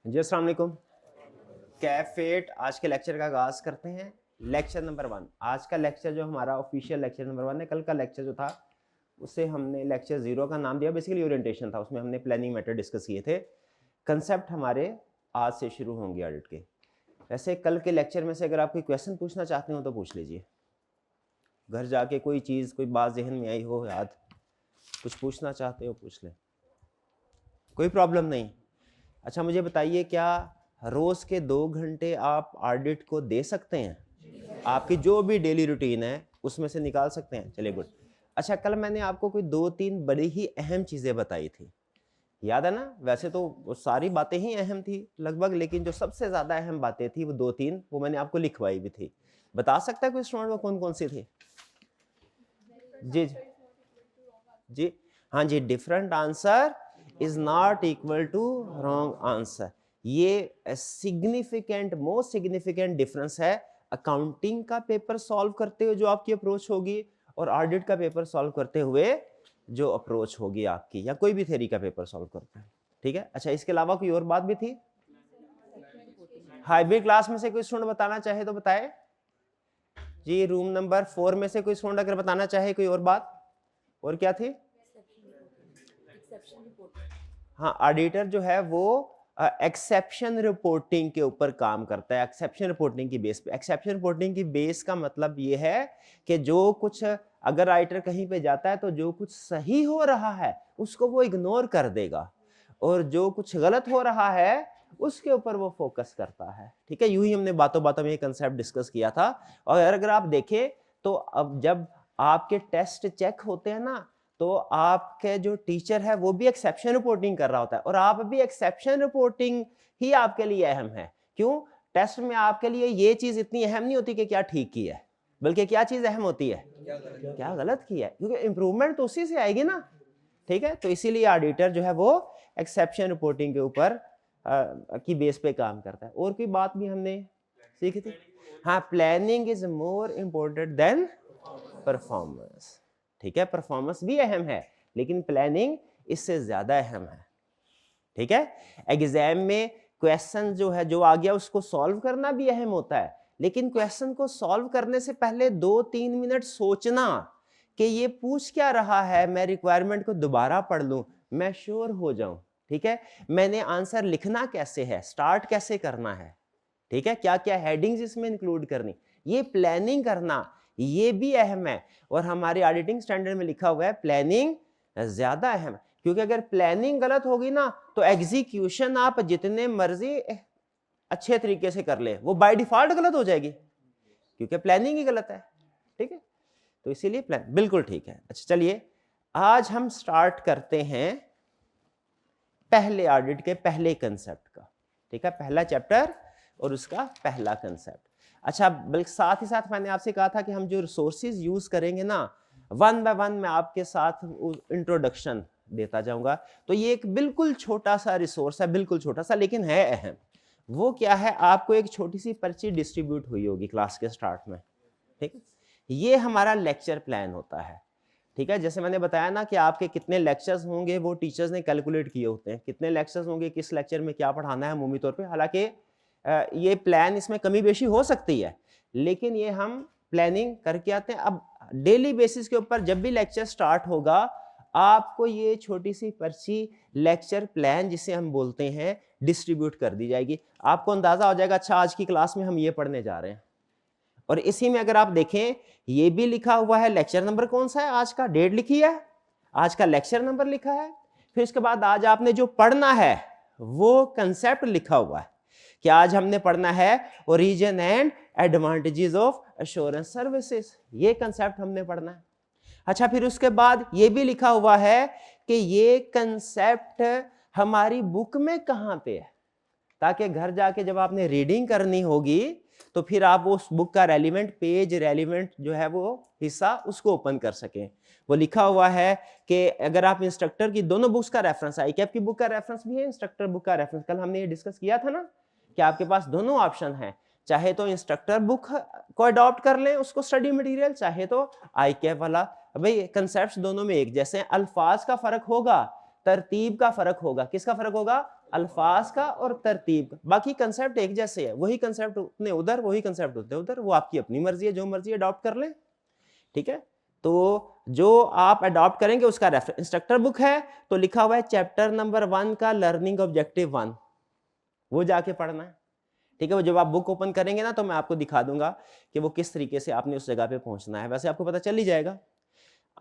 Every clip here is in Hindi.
जी अस्सलाम वालेकुम। कैफेट आज के लेक्चर का आगाज करते हैं। लेक्चर नंबर 1, आज का लेक्चर जो हमारा ऑफिशियल लेक्चर नंबर 1 है। कल का लेक्चर जो था उसे हमने लेक्चर 0 का नाम दिया, बेसिकली ओरिएंटेशन था, उसमें हमने प्लानिंग मेथड डिस्कस किए थे। कंसेप्ट हमारे आज से शुरू होंगे ऑडिट के। वैसे कल के लेक्चर में से अगर आप कोई क्वेश्चन पूछना चाहते हो तो पूछ लीजिए, घर जाके कोई चीज़ कोई बात जहन में आई हो, याद कुछ पूछना चाहते हो पूछ लें, कोई प्रॉब्लम नहीं। अच्छा मुझे बताइए, क्या रोज के 2 घंटे आप ऑडिट को दे सकते हैं? आपकी जो भी डेली रूटीन है उसमें से निकाल सकते हैं? चलिए गुड। अच्छा कल मैंने आपको कोई 2-3 बड़ी ही अहम चीजें बताई थी, याद है ना? वैसे तो वो सारी बातें ही अहम थी लगभग, लेकिन जो सबसे ज्यादा अहम बातें थी वो 2-3 वो मैंने आपको लिखवाई भी थी। बता सकता है कोई स्टूडेंट वो कौन कौन सी थी? जी जी हाँ जी, different answer is not equal to wrong answer. ये सिग्निफिकेंट, मोस्ट सिग्निफिकेंट डिफरेंस है अकाउंटिंग का पेपर सॉल्व करते हुए जो आपकी अप्रोच होगी और ऑडिट का पेपर सॉल्व करते हुए जो अप्रोच होगी आपकी, या कोई भी थ्योरी का पेपर सॉल्व करते हैं। ठीक है, अच्छा इसके अलावा कोई और बात भी थी? हाइब्रिड क्लास में से कोई स्टूडेंट बताना चाहे तो बताए जी। रूम नंबर 4 में से कोई स्टूडेंट अगर बताना चाहे कोई और बात, और क्या थी? हाँ, ऑडिटर जो है वो एक्सेप्शन रिपोर्टिंग के ऊपर काम करता है, एक्सेप्शन रिपोर्टिंग की बेस पे। एक्सेप्शन रिपोर्टिंग की बेस का मतलब ये है कि जो कुछ अगर ऑडिटर कहीं पे जाता है तो जो कुछ सही हो रहा है उसको वो इग्नोर कर देगा, और जो कुछ गलत हो रहा है उसके ऊपर वो फोकस करता है। ठीक है, यूं ही हमने बातों बातों में ये कंसेप्ट डिस्कस किया था। और अगर आप देखें तो अब जब आपके टेस्ट चेक होते हैं ना, तो आपके जो टीचर है वो भी एक्सेप्शन रिपोर्टिंग कर रहा होता है, और आप भी एक्सेप्शन रिपोर्टिंग ही आपके लिए अहम है। क्यों? टेस्ट में आपके लिए ये चीज इतनी अहम नहीं होती कि क्या ठीक की है, बल्कि क्या चीज अहम होती है, क्या गलत की है, क्योंकि इंप्रूवमेंट तो उसी से आएगी ना। ठीक है, तो इसीलिए ऑडिटर जो है वो एक्सेप्शन रिपोर्टिंग के ऊपर की बेस पे काम करता है। और कोई बात भी हमने सीखी थी? हाँ, planning is more important then performance. ठीक है, परफॉर्मेंस भी अहम है लेकिन प्लानिंग इससे ज्यादा अहम है। ठीक है, एग्जाम में क्वेश्चन जो है जो आ गया उसको सॉल्व करना भी अहम होता है, लेकिन क्वेश्चन को सॉल्व करने से पहले 2-3 मिनट सोचना कि ये पूछ क्या रहा है, मैं रिक्वायरमेंट को दोबारा पढ़ लूं, मैं श्योर हो जाऊं। ठीक है, मैंने आंसर लिखना कैसे है, स्टार्ट कैसे करना है, ठीक है, क्या क्या हेडिंग्स इसमें इंक्लूड करनी, ये प्लानिंग करना ये भी अहम है। और हमारे ऑडिटिंग स्टैंडर्ड में लिखा हुआ है प्लानिंग ज्यादा अहम है, क्योंकि अगर प्लानिंग गलत होगी ना तो एग्जीक्यूशन आप जितने मर्जी अच्छे तरीके से कर ले वो बाय डिफॉल्ट गलत हो जाएगी, क्योंकि प्लानिंग ही गलत है। ठीक है, तो इसीलिए प्लान बिल्कुल ठीक है। अच्छा चलिए आज हम स्टार्ट करते हैं पहले ऑडिट के पहले कंसेप्ट का। ठीक है, पहला चैप्टर और उसका पहला कंसेप्ट। अच्छा, बल्कि साथ ही साथ मैंने आपसे कहा था कि हम जो रिसोर्सेज यूज करेंगे ना, वन बाय वन मैं आपके साथ इंट्रोडक्शन देता जाऊंगा। तो ये एक बिल्कुल छोटा सा रिसोर्स है, बिल्कुल छोटा सा, लेकिन है अहम। वो क्या है, आपको एक छोटी सी पर्ची डिस्ट्रीब्यूट हुई होगी क्लास के स्टार्ट में। ठीक है, ये हमारा लेक्चर प्लान होता है। ठीक है, जैसे मैंने बताया ना कि आपके कितने लेक्चर्स होंगे वो टीचर्स ने कैलकुलेट किए होते हैं, कितने लेक्चर्स होंगे, किस लेक्चर में क्या पढ़ाना है अमूमी तौर पे। हालांकि ये प्लान इसमें कमी बेशी हो सकती है, लेकिन ये हम प्लानिंग करके आते हैं। अब डेली बेसिस के ऊपर जब भी लेक्चर स्टार्ट होगा आपको ये छोटी सी पर्ची लेक्चर प्लान जिसे हम बोलते हैं डिस्ट्रीब्यूट कर दी जाएगी। आपको अंदाजा हो जाएगा अच्छा आज की क्लास में हम ये पढ़ने जा रहे हैं। और इसी में अगर आप देखें ये भी लिखा हुआ है लेक्चर नंबर कौन सा है, आज का डेट लिखी है, आज का लेक्चर नंबर लिखा है, फिर इसके बाद आज आपने जो पढ़ना है वो कंसेप्ट लिखा हुआ है कि आज हमने पढ़ना है origin and advantages of assurance services, ये कंसेप्ट हमने पढ़ना है। अच्छा, फिर उसके बाद ये भी लिखा हुआ है कि ये कंसेप्ट हमारी बुक में कहां पे है, ताकि घर जाके जब आपने रीडिंग करनी होगी तो फिर आप उस बुक का रेलिवेंट पेज, रेलिवेंट जो है वो हिस्सा उसको ओपन कर सकें। वो लिखा हुआ है कि अगर आप इंस्ट्रक्टर की दोनों बुक्स का रेफरेंस, आईकैप की बुक का रेफरेंस भी है, इंस्ट्रक्टर बुक का रेफरेंस, कल हमने ये डिस्कस किया था ना कि आपके पास दोनों ऑप्शन है, चाहे तो इंस्ट्रक्टर बुक को अडॉप्ट कर लें उसको स्टडी मटेरियल, चाहे तो आईकैप वाला। भाई कंसेप्ट्स दोनों में एक जैसे, अल्फाज का फर्क होगा, तरतीब का फर्क होगा। किसका फर्क होगा? अल्फाज का और तरतीब का, बाकी कंसेप्ट एक जैसे है, वही कंसेप्ट उतने उधर, वही कंसेप्ट उतने उधर, वो आपकी अपनी मर्जी है, जो मर्जी अडॉप्ट कर लें, ठीक है। तो जो आप अडॉप्ट करेंगे उसका रेफरेंस इंस्ट्रक्टर बुक है, तो लिखा हुआ है चैप्टर नंबर 1 का लर्निंग ऑब्जेक्टिव 1, वो जाके पढ़ना है, ठीक है। वो जब आप बुक ओपन करेंगे ना तो मैं आपको दिखा दूंगा कि वो किस तरीके से आपने उस जगह पे पहुंचना है, वैसे आपको पता चल ही जाएगा।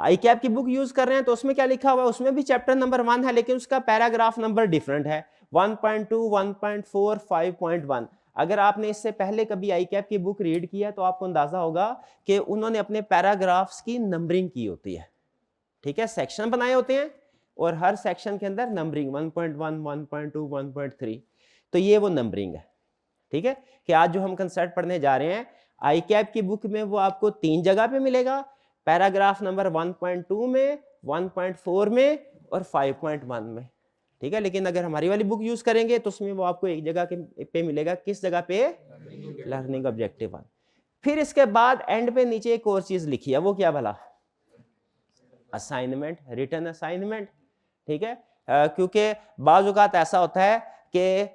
आई कैप की बुक यूज कर रहे हैं तो उसमें क्या लिखा हुआ है, उसमें भी चैप्टर नंबर 1 है, लेकिन उसका पैराग्राफ नंबर डिफरेंट है, 1.2, 1.4, 5.1। अगर आपने इससे पहले कभी आई कैप की बुक रीड किया तो आपको अंदाजा होगा कि उन्होंने अपने पैराग्राफ्स की नंबरिंग की होती है, ठीक है, सेक्शन बनाए होते हैं और हर सेक्शन के अंदर नंबरिंग 1.1, 1.2, 1.3, तो ये वो नंबरिंग है, ठीक है। कि आज जो हम कंसेप्ट पढ़ने जा रहे हैं आई कैप की बुक में वो आपको 3 जगह पे मिलेगा, पैराग्राफ नंबर 1.2 में, 1.4 में और 5.1 में, ठीक है। लेकिन अगर हमारी वाली बुक यूज करेंगे तो उसमें वो आपको एक जगह पे मिलेगा, किस जगह पे, लर्निंग ऑब्जेक्टिव 1। फिर इसके बाद एंड पे नीचे एक और चीज लिखी है, वो क्या भला, असाइनमेंट, रिटन असाइनमेंट, ठीक है। क्योंकि बाज़ औक़ात ऐसा होता है कि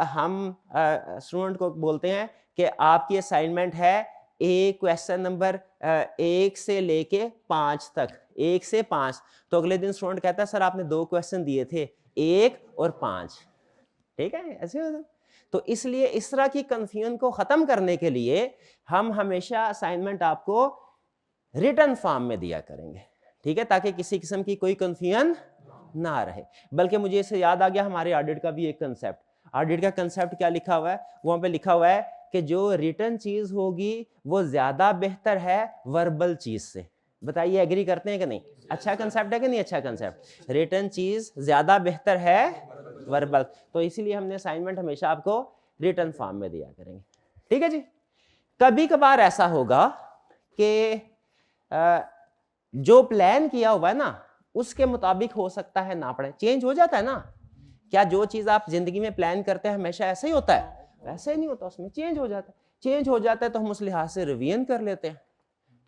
हम स्टूडेंट को बोलते हैं कि आपकी असाइनमेंट है एक क्वेश्चन नंबर 1 से लेके 5 तक, 1 से 5, तो अगले दिन स्टूडेंट कहता है सर आपने 2 क्वेश्चन दिए थे, 1 और 5, ठीक है, ऐसे होता है। तो इसलिए इस तरह की कंफ्यूजन को खत्म करने के लिए हम हमेशा असाइनमेंट आपको रिटन फॉर्म में दिया करेंगे, ठीक है, ताकि किसी किस्म की कोई कंफ्यूजन ना रहे। बल्कि मुझे इससे याद आ गया, हमारे ऑडिट का भी एक कंसेप्ट, ऑडिट का कंसेप्ट क्या लिखा हुआ है, वहां पे लिखा हुआ है कि जो रिटन चीज होगी वो ज्यादा बेहतर है वर्बल चीज से। बताइए एग्री करते हैं कि नहीं, अच्छा कंसेप्ट है कि नहीं, अच्छा कंसेप्ट, रिटन चीज ज्यादा बेहतर है वर्बल, तो इसीलिए हमने असाइनमेंट हमेशा आपको रिटन फॉर्म में दिया करेंगे, ठीक है जी। कभी कभार ऐसा होगा कि जो प्लान किया हुआ है ना उसके मुताबिक हो सकता है ना पढ़े, चेंज हो जाता है ना। क्या जो चीज आप जिंदगी में प्लान करते हैं हमेशा ऐसा ही होता है, वैसा ही नहीं होता, उसमें चेंज हो जाता है, चेंज हो जाता है तो हम उस लिहाज से रिवीजन कर लेते हैं,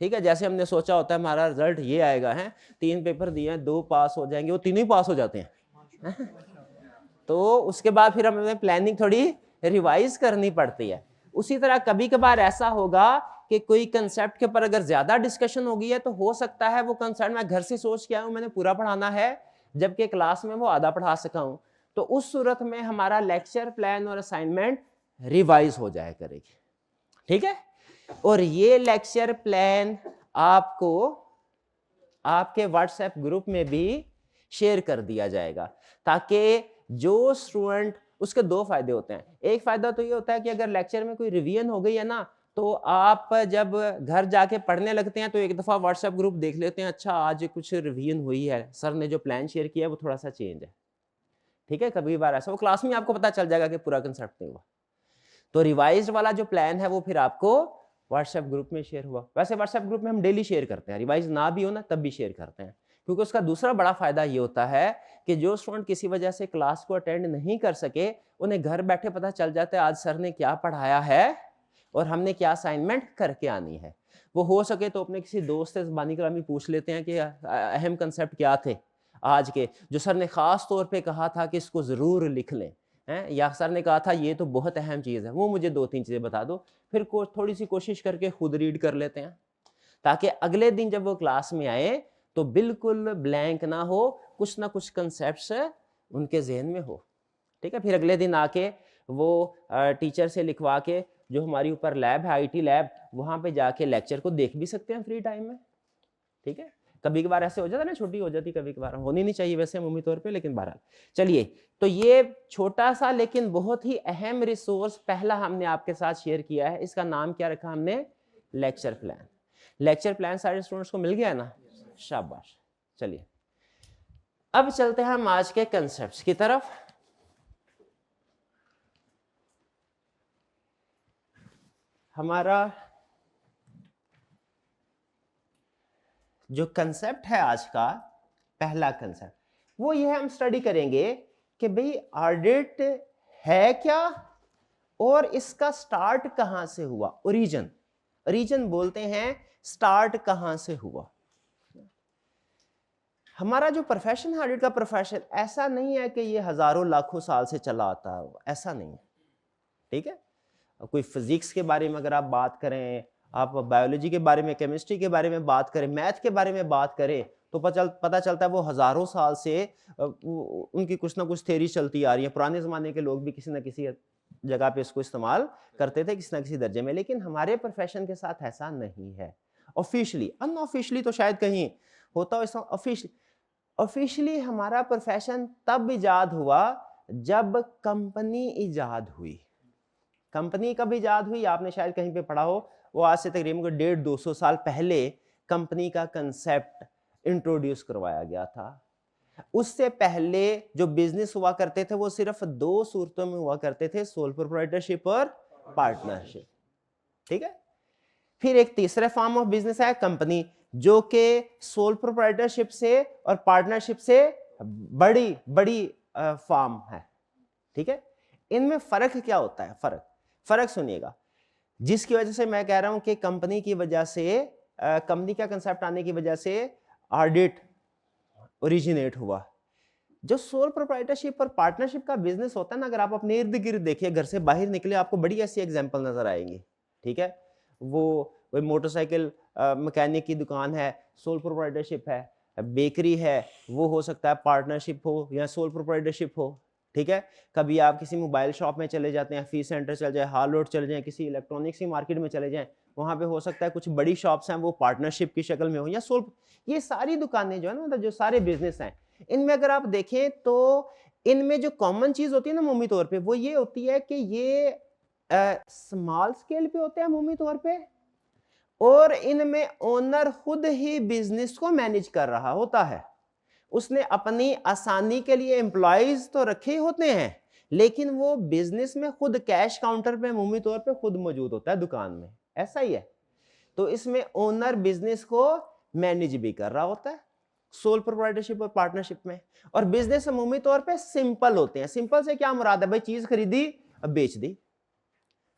ठीक है। जैसे हमने सोचा होता है हमारा रिजल्ट ये आएगा है, 3 पेपर दिए हैं, 2 पास हो जाएंगे, वो तीनों ही पास हो जाते हैं तो उसके बाद फिर हमें प्लानिंग थोड़ी रिवाइज करनी पड़ती है। उसी तरह कभी कभार ऐसा होगा कि कोई कंसेप्ट के ऊपर अगर ज्यादा डिस्कशन हो गई है तो हो सकता है वो कंसेप्ट मैं घर से सोच के आया हूं मैंने पूरा पढ़ाना है, जबकि क्लास में वो आधा पढ़ा सका हूं, तो उस सूरत में हमारा लेक्चर प्लान और असाइनमेंट रिवाइज हो जाया करेगी, ठीक है। और ये लेक्चर प्लान आपको आपके व्हाट्सएप ग्रुप में भी शेयर कर दिया जाएगा, ताकि जो स्टूडेंट, उसके 2 फायदे होते हैं। एक फायदा तो ये होता है कि अगर लेक्चर में कोई रिवीजन हो गई है ना तो आप जब घर जाके पढ़ने लगते हैं तो एक दफा व्हाट्सएप ग्रुप देख लेते हैं, अच्छा आज कुछ रिवीजन हुई है, सर ने जो प्लान शेयर किया है वो थोड़ा सा चेंज है, ठीक है। कभी बार ऐसा वो क्लास में आपको पता चल जाएगा कि पूरा कंसेप्ट नहीं हुआ, तो रिवाइज्ड वाला जो प्लान है वो फिर आपको व्हाट्सएप ग्रुप में शेयर हुआ। वैसे व्हाट्सएप ग्रुप में हम डेली शेयर करते हैं, रिवाइज ना भी हो ना तब भी शेयर करते हैं, क्योंकि उसका दूसरा बड़ा फायदा ये होता है कि जो स्टूडेंट किसी वजह से क्लास को अटेंड नहीं कर सके उन्हें घर बैठे पता चल जाता है आज सर ने क्या पढ़ाया है और हमने क्या असाइनमेंट करके आनी है। वो हो सके तो अपने किसी दोस्त से ज़बानी कलामी पूछ लेते हैं कि अहम कंसेप्ट क्या थे आज के, जो सर ने ख़ास तौर पे कहा था कि इसको ज़रूर लिख लें, हैं, या सर ने कहा था ये तो बहुत अहम चीज़ है, वो मुझे 2-3 चीज़ें बता दो, फिर थोड़ी सी कोशिश करके खुद रीड कर लेते हैं, ताकि अगले दिन जब वो क्लास में आए तो बिल्कुल ब्लैंक ना हो, कुछ ना कुछ कंसेप्ट्स उनके जहन में हो, ठीक है। फिर अगले दिन आके वो टीचर से लिखवा के जो हमारी ऊपर लैब है आईटी लैब, वहां पे जाके लेक्चर को देख भी सकते हैं फ्री टाइम में, ठीक है। कभी कभार ऐसे हो जाता है ना, छुट्टी हो जाती, कभी कभार होनी नहीं चाहिए वैसे अमूमी तौर पे, लेकिन बहरहाल चलिए। तो ये छोटा सा लेकिन बहुत ही अहम रिसोर्स पहला हमने आपके साथ शेयर किया है, इसका नाम क्या रखा हमने, लेक्चर प्लान। लेक्चर प्लान सारे स्टूडेंट्स को मिल गया ना, शाबाश। चलिए अब चलते हैं हम आज के कंसेप्ट्स की तरफ। हमारा जो कंसेप्ट है आज का पहला कंसेप्ट वो ये है, हम स्टडी करेंगे कि भाई ऑडिट है क्या और इसका स्टार्ट कहां से हुआ, ओरिजिन। ओरिजिन बोलते हैं स्टार्ट कहां से हुआ। हमारा जो प्रोफेशन है ऑडिट का प्रोफेशन, ऐसा नहीं है कि ये हजारों लाखों साल से चला आता है, ऐसा नहीं है, ठीक है। कोई फिजिक्स के बारे में अगर आप बात करें, आप बायोलॉजी के बारे में, केमिस्ट्री के बारे में बात करें, मैथ के बारे में बात करें, तो पता चलता है वो हजारों साल से उनकी कुछ ना कुछ थ्योरी चलती आ रही है। पुराने जमाने के लोग भी किसी ना किसी जगह पे इसको इस्तेमाल करते थे किसी ना किसी दर्जे में, लेकिन हमारे प्रोफेशन के साथ ऐसा नहीं है। ऑफिशियली, अनऑफिशियली तो शायद कहीं होता हो, ऑफिशियली हमारा प्रोफेशन तब इजाद हुआ जब कंपनी इजाद हुई। कंपनी कब इजाद हुई आपने शायद कहीं पे पढ़ा हो, वो आज से तकरीबन 150-200 साल पहले कंपनी का कंसेप्ट इंट्रोड्यूस करवाया गया था। उससे पहले जो बिजनेस हुआ करते थे वो सिर्फ दो सूरतों में हुआ करते थे, सोल प्रोप्राइटरशिप और पार्टनरशिप, ठीक है। फिर एक तीसरा फॉर्म ऑफ बिजनेस है कंपनी, जो कि सोल प्रोप्राइटरशिप से और पार्टनरशिप से बड़ी बड़ी फॉर्म है, ठीक है। इनमें फर्क क्या होता है? फर्क सुनिएगा, जिसकी वजह से मैं कह रहा हूं कि कंपनी की वजह से, कंपनी का कंसेप्ट आने की वजह से ऑडिट ओरिजिनेट हुआ। जो सोल प्रोप्राइटरशिप और पार्टनरशिप का बिजनेस होता है ना, अगर आप अपने इर्द गिर्द देखिए, घर से बाहर निकले, आपको बड़ी ऐसी एग्जांपल नजर आएंगी, ठीक है। वो मोटरसाइकिल मैकेनिक की दुकान है, सोल प्रोप्राइटरशिप है। बेकरी है, वो हो सकता है पार्टनरशिप हो या सोल प्रोप्राइटरशिप हो, ठीक है। कभी आप किसी मोबाइल शॉप में चले जाते हैं, फीस सेंटर चले जाए, हाल रोड चले जाएं, किसी इलेक्ट्रॉनिक्स की मार्केट में चले जाएं, वहां पे हो सकता है कुछ बड़ी शॉप्स हैं वो पार्टनरशिप की शक्ल में हो या सोल। ये सारी दुकानें जो है ना, मतलब जो सारे बिजनेस हैं, इनमें अगर आप देखें तो इनमें जो कॉमन चीज होती है ना अमूमी तौर पे, वो ये होती है कि ये स्मॉल स्केल पे होते हैं अमूमी तौर पे, और इनमें ओनर खुद ही बिजनेस को मैनेज कर रहा होता है। उसने अपनी आसानी के लिए एम्प्लॉयज तो रखे होते हैं, लेकिन वो बिजनेस में खुद कैश काउंटर पे अमूमी तौर पे खुद मौजूद होता है दुकान में, ऐसा ही है। तो इसमें ओनर बिजनेस को मैनेज भी कर रहा होता है सोल प्रोप्राइटरशिप और पार्टनरशिप में। और बिजनेस अमूमी तौर पे सिंपल होते हैं। सिंपल से क्या मुराद है भाई? चीज खरीदी अब बेच दी,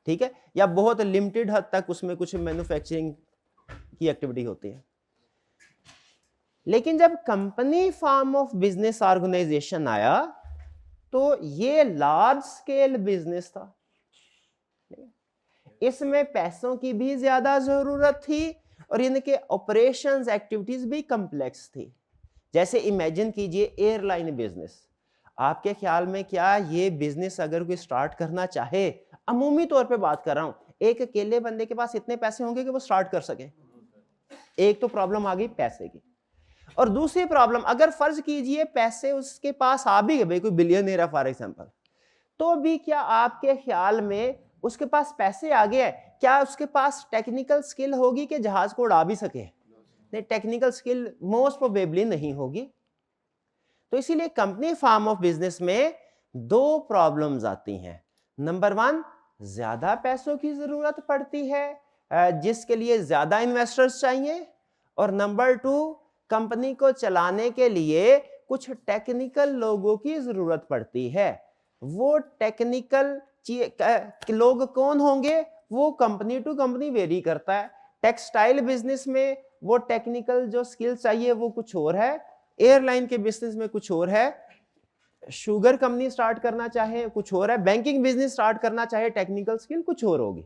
ठीक है, या बहुत लिमिटेड हद तक उसमें कुछ मैन्युफैक्चरिंग की एक्टिविटी होती है। लेकिन जब company form of business organization आया तो ये लार्ज स्केल बिजनेस था। इसमें पैसों की भी ज्यादा जरूरत थी और इनके ऑपरेशंस एक्टिविटीज भी कॉम्प्लेक्स थी। जैसे इमेजिन कीजिए एयरलाइन बिजनेस, आपके ख्याल में क्या ये बिजनेस अगर कोई स्टार्ट करना चाहे, अमूमी तौर पे बात कर रहा हूं, एक अकेले बंदे के पास इतने पैसे होंगे कि वो स्टार्ट कर सके? एक तो प्रॉब्लम आ गई पैसे की, और दूसरी प्रॉब्लम, अगर फर्ज कीजिए पैसे उसके पास आ भी गए, कोई बिलियनियर है फॉर एग्जांपल, तो भी क्या आपके ख्याल में उसके पास पैसे आ गए, क्या उसके पास टेक्निकल स्किल होगी कि जहाज को उड़ा भी सके? नहीं, टेक्निकल स्किल मोस्ट प्रोबेबली नहीं होगी। तो इसीलिए कंपनी फॉर्म ऑफ बिजनेस में दो प्रॉब्लम्स आती हैं। नंबर वन, ज्यादा पैसों की जरूरत पड़ती है जिसके लिए ज्यादा इन्वेस्टर्स चाहिए, और नंबर टू, कंपनी को चलाने के लिए कुछ टेक्निकल लोगों की जरूरत पड़ती है। वो टेक्निकल लोग कौन होंगे? वो कंपनी टू कंपनी वेरी करता है। टेक्सटाइल बिजनेस में वो टेक्निकल जो स्किल चाहिए वो कुछ और है, एयरलाइन के बिजनेस में कुछ और है, शुगर कंपनी स्टार्ट करना चाहे कुछ और है, बैंकिंग बिजनेस स्टार्ट करना चाहे टेक्निकल स्किल कुछ और होगी।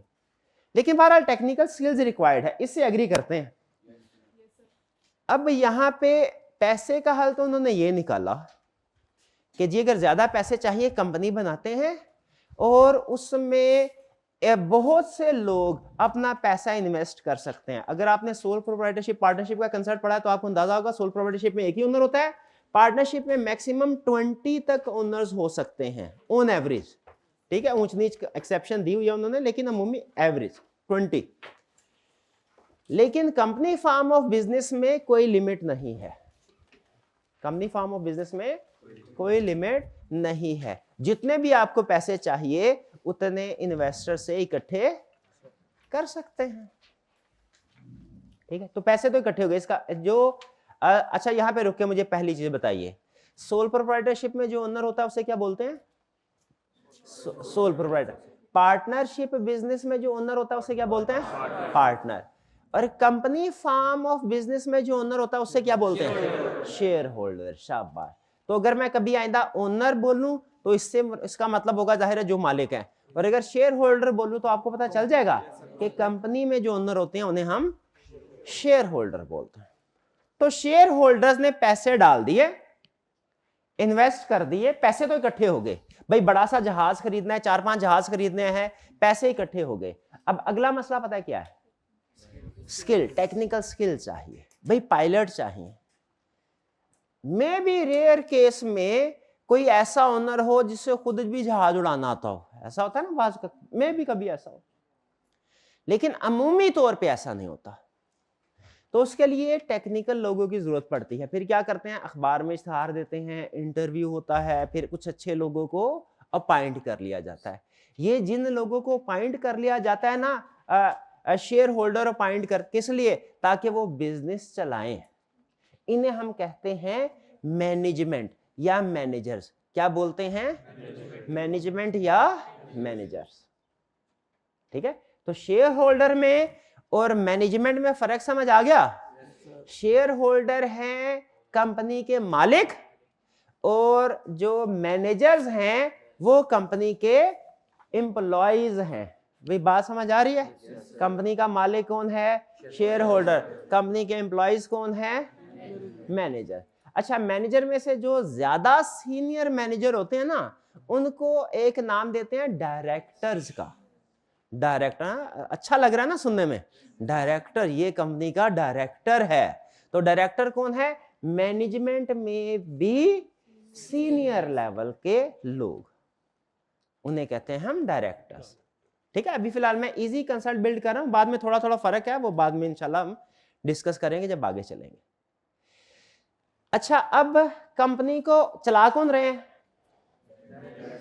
लेकिन बहरहाल टेक्निकल स्किल्स रिक्वायर्ड है, इससे एग्री करते हैं। अब यहां पे पैसे का हल तो उन्होंने ये निकाला कि जी अगर ज्यादा पैसे चाहिए कंपनी बनाते हैं और उसमें बहुत से लोग अपना पैसा इन्वेस्ट कर सकते हैं। अगर आपने सोल प्रोप्राइटरशिप पार्टनरशिप का कंसेप्ट पढ़ा है तो आपको अंदाजा होगा, सोल प्रोप्राइटरशिप में एक ही ओनर होता है, पार्टनरशिप में मैक्सिमम 20 तक ओनर्स हो सकते हैं ऑन एवरेज, ठीक है। ऊंच नीच एक्सेप्शन दी हुई है उन्होंने, लेकिन अमूमी एवरेज 20। लेकिन कंपनी फॉर्म ऑफ बिजनेस में कोई लिमिट नहीं है। कंपनी फॉर्म ऑफ बिजनेस में कोई लिमिट नहीं है, जितने भी आपको पैसे चाहिए उतने इन्वेस्टर से इकट्ठे कर सकते हैं, ठीक है। तो पैसे तो इकट्ठे हो गए। इसका जो अच्छा यहां पे रुक के मुझे पहली चीज बताइए, सोल प्रोप्राइटरशिप में जो ओनर होता है उसे क्या बोलते हैं? Sole proprietor. पार्टनरशिप बिजनेस में जो ओनर होता है उसे क्या बोलते हैं? पार्टनर। और कंपनी फार्म ऑफ बिजनेस में जो ओनर होता है उससे क्या बोलते हैं? Share holder. शाबाश। तो अगर मैं कभी आइंदा ओनर बोलूं तो इससे इसका मतलब होगा जाहिर है जो मालिक है, और अगर शेयर होल्डर बोलूं तो आपको पता चल जाएगा कि कंपनी में जो ओनर होते हैं उन्हें हम शेयर होल्डर बोलते हैं। तो शेयर होल्डर्स ने पैसे डाल दिए, इन्वेस्ट कर दिए, पैसे तो इकट्ठे हो गए। भाई बड़ा सा जहाज खरीदना है, 4-5 जहाज खरीदने हैं, पैसे इकट्ठे हो गए। अब अगला मसला पता है क्या है? स्किल, टेक्निकल स्किल चाहिए भाई, पायलट चाहिए। मे बी रेयर केस में कोई ऐसा ओनर हो जिससे खुद भी जहाज उड़ाना आता हो, ऐसा होता है ना बाज, में भी कभी ऐसा हो, लेकिन अमूमी तौर पे ऐसा नहीं होता। तो उसके लिए टेक्निकल लोगों की जरूरत पड़ती है। फिर क्या करते हैं? अखबार में इश्तहार देते हैं, इंटरव्यू होता है, फिर कुछ अच्छे लोगों को अपॉइंट कर लिया जाता है। ये जिन लोगों को अपॉइंट कर लिया जाता है ना, शेयर होल्डर अपॉइंट कर, किस लिए? ताकि वो बिजनेस चलाएं। इन्हें हम कहते हैं मैनेजमेंट या मैनेजर्स। क्या बोलते हैं? मैनेजमेंट या मैनेजर्स। ठीक है, तो शेयर होल्डर में और मैनेजमेंट में फर्क समझ आ गया? शेयर होल्डर हैं कंपनी के मालिक, और जो मैनेजर्स हैं वो कंपनी के एम्प्लॉइज हैं। भाई बात समझ आ रही है? कंपनी का मालिक कौन है? Share holder. कंपनी के एम्प्लॉइज कौन है? मैनेजर। अच्छा, मैनेजर में से जो ज्यादा सीनियर मैनेजर होते हैं ना, उनको एक नाम देते हैं डायरेक्टर्स का। डायरेक्टर, अच्छा लग रहा है ना सुनने में? डायरेक्टर, ये कंपनी का डायरेक्टर है। तो डायरेक्टर कौन है? मैनेजमेंट में भी सीनियर लेवल के लोग, उन्हें कहते हैं हम डायरेक्टर्स। ठीक है, अभी फिलहाल मैं इजी कंसेप्ट बिल्ड कर रहा हूं, बाद में थोड़ा थोड़ा फर्क है, वो बाद में इंशाल्लाह हम डिस्कस करेंगे जब आगे चलेंगे। अच्छा, अब कंपनी को चला कौन रहे हैं?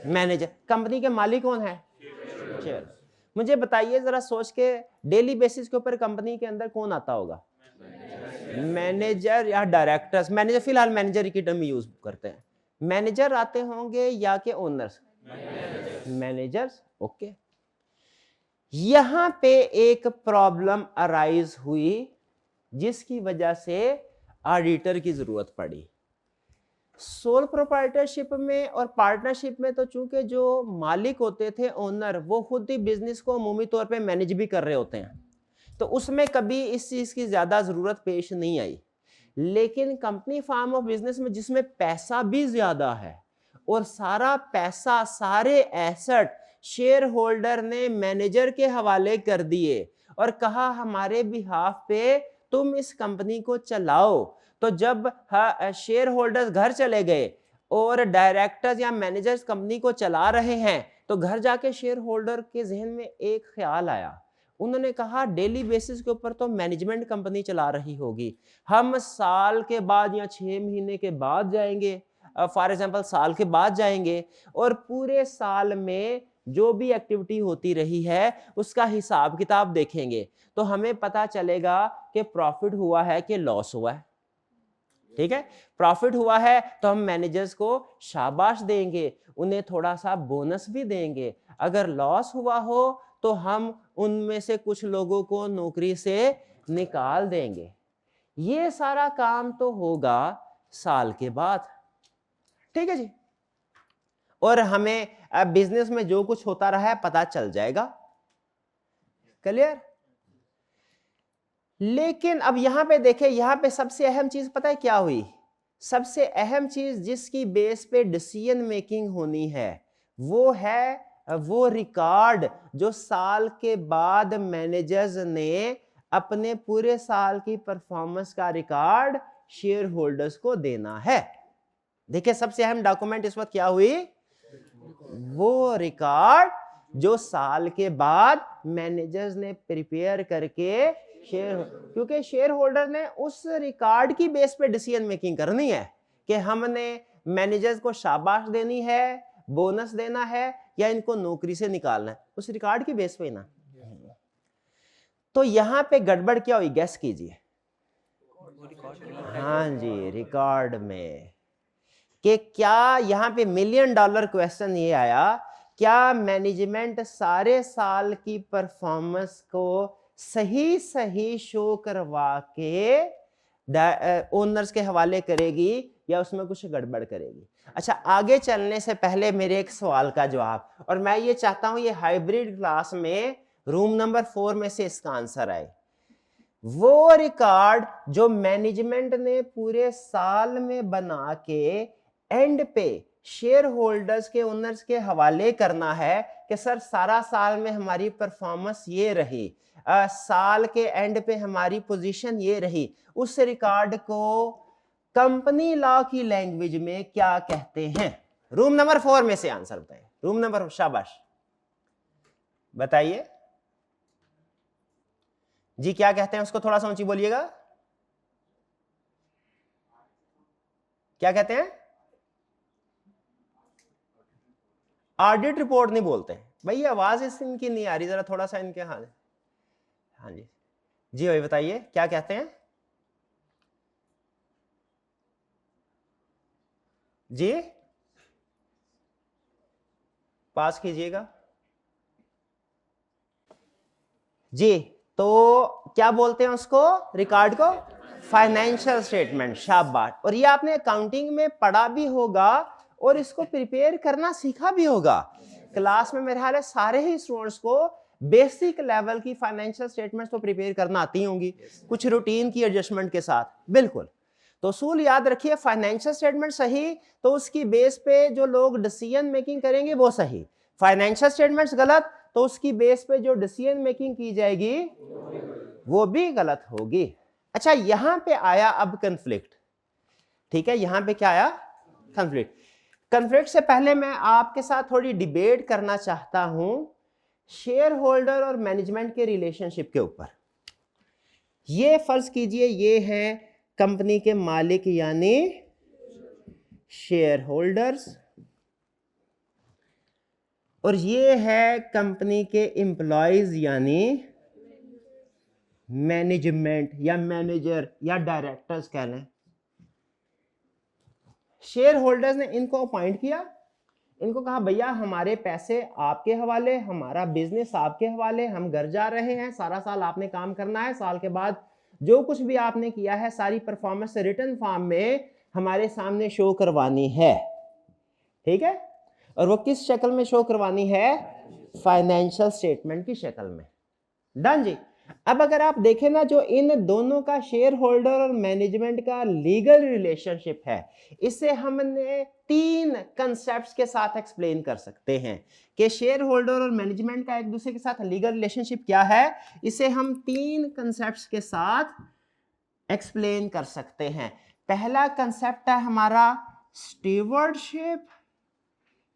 मैनेजर। कंपनी के मालिक कौन है? शेयर। मुझे बताइए जरा सोच के, डेली बेसिस के ऊपर कंपनी के अंदर कौन आता होगा? मैनेजर या डायरेक्टर्स? मैनेजर, फिलहाल मैनेजर की टर्म यूज करते हैं। मैनेजर आते होंगे या के ओनर्स? मैनेजर्स। ओके, यहां पे एक प्रॉब्लम अराइज हुई जिसकी वजह से ऑडिटर की जरूरत पड़ी। सोल प्रोप्राइटरशिप में और पार्टनरशिप में तो चूंकि जो मालिक होते थे, ओनर, वो खुद ही बिजनेस को अमूमी तौर पे मैनेज भी कर रहे होते हैं, तो उसमें कभी इस चीज की ज्यादा जरूरत पेश नहीं आई। लेकिन कंपनी फार्म ऑफ बिजनेस में जिसमें पैसा भी ज्यादा है और सारा पैसा, सारे एसेट शेयर होल्डर ने मैनेजर के हवाले कर दिए और कहा हमारे बिहाफ पे तुम इस कंपनी को चलाओ, तो जब शेयर होल्डर्स घर चले गए और डायरेक्टर्स या मैनेजर्स कंपनी को चला रहे हैं, तो घर जाके शेयर होल्डर के जहन में एक ख्याल आया। उन्होंने कहा डेली बेसिस के ऊपर तो मैनेजमेंट कंपनी चला रही होगी, हम साल के बाद या 6 महीने के बाद जाएंगे, फॉर एग्जांपल साल के बाद जाएंगे, और पूरे साल में जो भी एक्टिविटी होती रही है उसका हिसाब किताब देखेंगे, तो हमें पता चलेगा कि प्रॉफिट हुआ है कि लॉस हुआ है। ठीक है, प्रॉफिट हुआ है तो हम मैनेजर्स को शाबाश देंगे, उन्हें थोड़ा सा बोनस भी देंगे। अगर लॉस हुआ हो तो हम उनमें से कुछ लोगों को नौकरी से निकाल देंगे। ये सारा काम तो होगा साल के बाद। ठीक है जी, और हमें बिजनेस में जो कुछ होता रहा है पता चल जाएगा। क्लियर? लेकिन अब यहां पे देखें, यहां पे सबसे अहम चीज पता है क्या हुई? सबसे अहम चीज जिसकी बेस पे डिसीजन मेकिंग होनी है वो है वो रिकॉर्ड जो साल के बाद मैनेजर्स ने अपने पूरे साल की परफॉर्मेंस का रिकॉर्ड शेयर होल्डर्स को देना है। देखिए सबसे अहम डॉक्यूमेंट इस वक्त क्या हुई? वो रिकॉर्ड जो साल के बाद मैनेजर्स ने प्रिपेयर करके क्योंकि शेयर होल्डर ने उस रिकॉर्ड की बेस पे डिसीजन मेकिंग करनी है कि हमने मैनेजर्स को शाबाश देनी है, बोनस देना है, या इनको नौकरी से निकालना है, उस रिकॉर्ड की बेस पे ना। तो यहां पे गड़बड़ क्या हुई? गैस कीजिए। हाँ जी, रिकॉर्ड में कि क्या यहां पे $1 मिलियन क्वेश्चन ये आया, क्या मैनेजमेंट सारे साल की परफॉर्मेंस को सही सही शो करवा के ओनर्स के हवाले करेगी या उसमें कुछ गड़बड़ करेगी। अच्छा, आगे चलने से पहले मेरे एक सवाल का जवाब, और मैं ये चाहता हूं ये हाइब्रिड क्लास में रूम नंबर 4 में से इसका आंसर आए। वो रिकॉर्ड जो मैनेजमेंट ने पूरे साल में बना के एंड पे शेयर होल्डर्स के ओनर्स के हवाले करना है कि सर सारा साल में हमारी परफॉर्मेंस ये रही, साल के एंड पे हमारी पोजीशन ये रही, उस रिकॉर्ड को कंपनी लॉ की लैंग्वेज में क्या कहते हैं? रूम नंबर 4 में से आंसर बताइए। रूम नंबर, शाबाश बताइए जी, क्या कहते हैं उसको? थोड़ा सा ऊंची बोलिएगा, क्या कहते हैं? ऑडिट रिपोर्ट नहीं बोलते भाई, आवाज इनकी नहीं आ रही, जरा थोड़ा सा इनके। हाँ हाँ जी जी भाई बताइए क्या कहते हैं जी? पास कीजिएगा जी। तो क्या बोलते हैं उसको, रिकॉर्ड को? फाइनेंशियल स्टेटमेंट, शाबाश। और ये आपने अकाउंटिंग में पढ़ा भी होगा और इसको प्रिपेयर करना सीखा भी होगा। क्लास में मेरे ख्याल है सारे ही स्टूडेंट्स को बेसिक लेवल की फाइनेंशियल स्टेटमेंट्स तो प्रिपेयर करना आती होंगी, कुछ रूटीन की एडजस्टमेंट के साथ। बिल्कुल, तो उसूल याद रखिए, फाइनेंशियल स्टेटमेंट सही तो उसकी बेस पे जो लोग डिसीजन मेकिंग करेंगे वो सही, फाइनेंशियल स्टेटमेंट्स गलत तो उसकी बेस पे जो डिसीजन मेकिंग की जाएगी वो भी गलत होगी। अच्छा, यहां पे आया अब कंफ्लिक्ट, ठीक है? यहां पे क्या आया? कंफ्लिक्ट। कंफ्लिक्ट से पहले मैं आपके साथ थोड़ी डिबेट करना चाहता हूं शेयर होल्डर और मैनेजमेंट के रिलेशनशिप के ऊपर। ये फर्ज कीजिए ये है कंपनी के मालिक यानी शेयर होल्डर्स, और ये है कंपनी के एम्प्लॉयज यानी मैनेजमेंट या मैनेजर या डायरेक्टर्स कह लें। शेयर होल्डर्स ने इनको अपॉइंट किया, इनको कहा भैया हमारे पैसे आपके हवाले, हमारा बिजनेस आपके हवाले, हम घर जा रहे हैं, सारा साल आपने काम करना है, साल के बाद जो कुछ भी आपने किया है सारी परफॉर्मेंस रिटर्न फॉर्म में हमारे सामने शो करवानी है, ठीक है? और वो किस शक्ल में शो करवानी है? फाइनेंशियल स्टेटमेंट की शक्ल में। डन जी। अब अगर आप देखें ना, जो इन दोनों का शेयर होल्डर और मैनेजमेंट का लीगल रिलेशनशिप है, इसे हमने 3 कंसेप्ट्स के साथ एक्सप्लेन कर सकते हैं कि शेयर होल्डर और मैनेजमेंट का एक दूसरे के साथ लीगल रिलेशनशिप क्या है। इसे हम 3 कंसेप्ट्स के साथ एक्सप्लेन कर सकते हैं। पहला कंसेप्ट है हमारा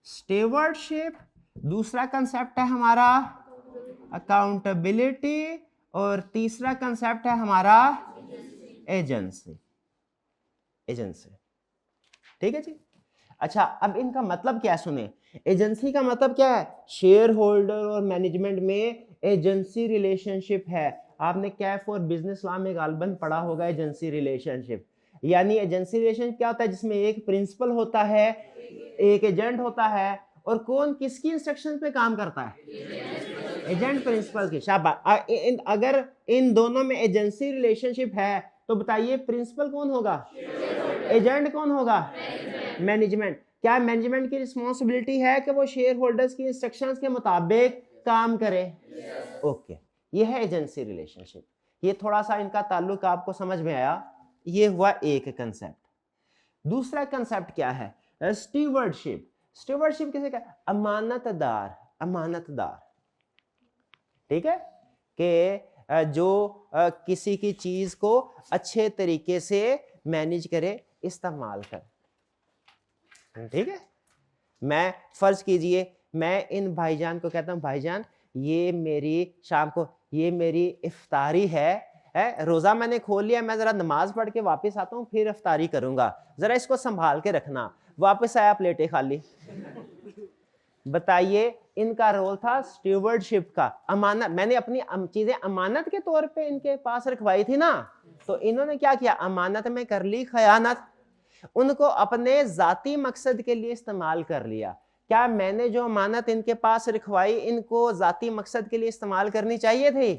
स्टीवर्डशिप, दूसरा कंसेप्ट है हमारा अकाउंटेबिलिटी, और तीसरा कंसेप्ट है हमारा एजेंसी। ठीक है जी। अच्छा, अब इनका मतलब क्या है सुने। एजेंसी का मतलब क्या है? शेयर होल्डर और मैनेजमेंट में एजेंसी रिलेशनशिप है। आपने कैफ और बिजनेस लॉ में गालबन पढ़ा होगा एजेंसी रिलेशनशिप। यानी एजेंसी रिलेशनशिप क्या होता है? जिसमें एक प्रिंसिपल होता है, एक एजेंट होता है, और कौन किसकी इंस्ट्रक्शन पे काम करता है? एजेंट प्रिंसिपल की। शाबाश। अगर इन दोनों में एजेंसी रिलेशनशिप है तो बताइए प्रिंसिपल कौन होगा? एजेंट कौन होगा? मैनेजमेंट। क्या मैनेजमेंट की रिस्पॉन्सिबिलिटी है कि वो शेयर होल्डर्स की इंस्ट्रक्शंस के मुताबिक काम करे? ओके, ये है एजेंसी रिलेशनशिप। ये थोड़ा सा इनका ताल्लुक आपको समझ में आया। ये हुआ एक कंसेप्ट। दूसरा कंसेप्ट क्या है? स्टीवर्डशिप। स्टीवर्डशिप किसे कहते हैं? अमानतदार, ठीक है? कि जो किसी की चीज को अच्छे तरीके से मैनेज करे, इस्तेमाल करे, ठीक है? मैं फर्ज कीजिए मैं इन भाईजान को कहता हूं भाईजान ये मेरी शाम को ये मेरी इफ्तारी है, रोजा मैंने खोल लिया, मैं जरा नमाज पढ़ के वापस आता हूं फिर इफ्तारी करूंगा, जरा इसको संभाल के रखना। वापस आया प्लेटें खाली। बताइए, इनका रोल था स्टीवर्डशिप का, अमानत। मैंने अपनी चीजें अमानत के तौर पे इनके पास रखवाई थी ना, तो इन्होंने क्या किया? अमानत में कर ली खयानत, उनको अपने जाती मकसद के लिए इस्तेमाल कर लिया। क्या मैंने जो अमानत इनके पास रखवाई इनको जाती मकसद के लिए इस्तेमाल करनी चाहिए थी?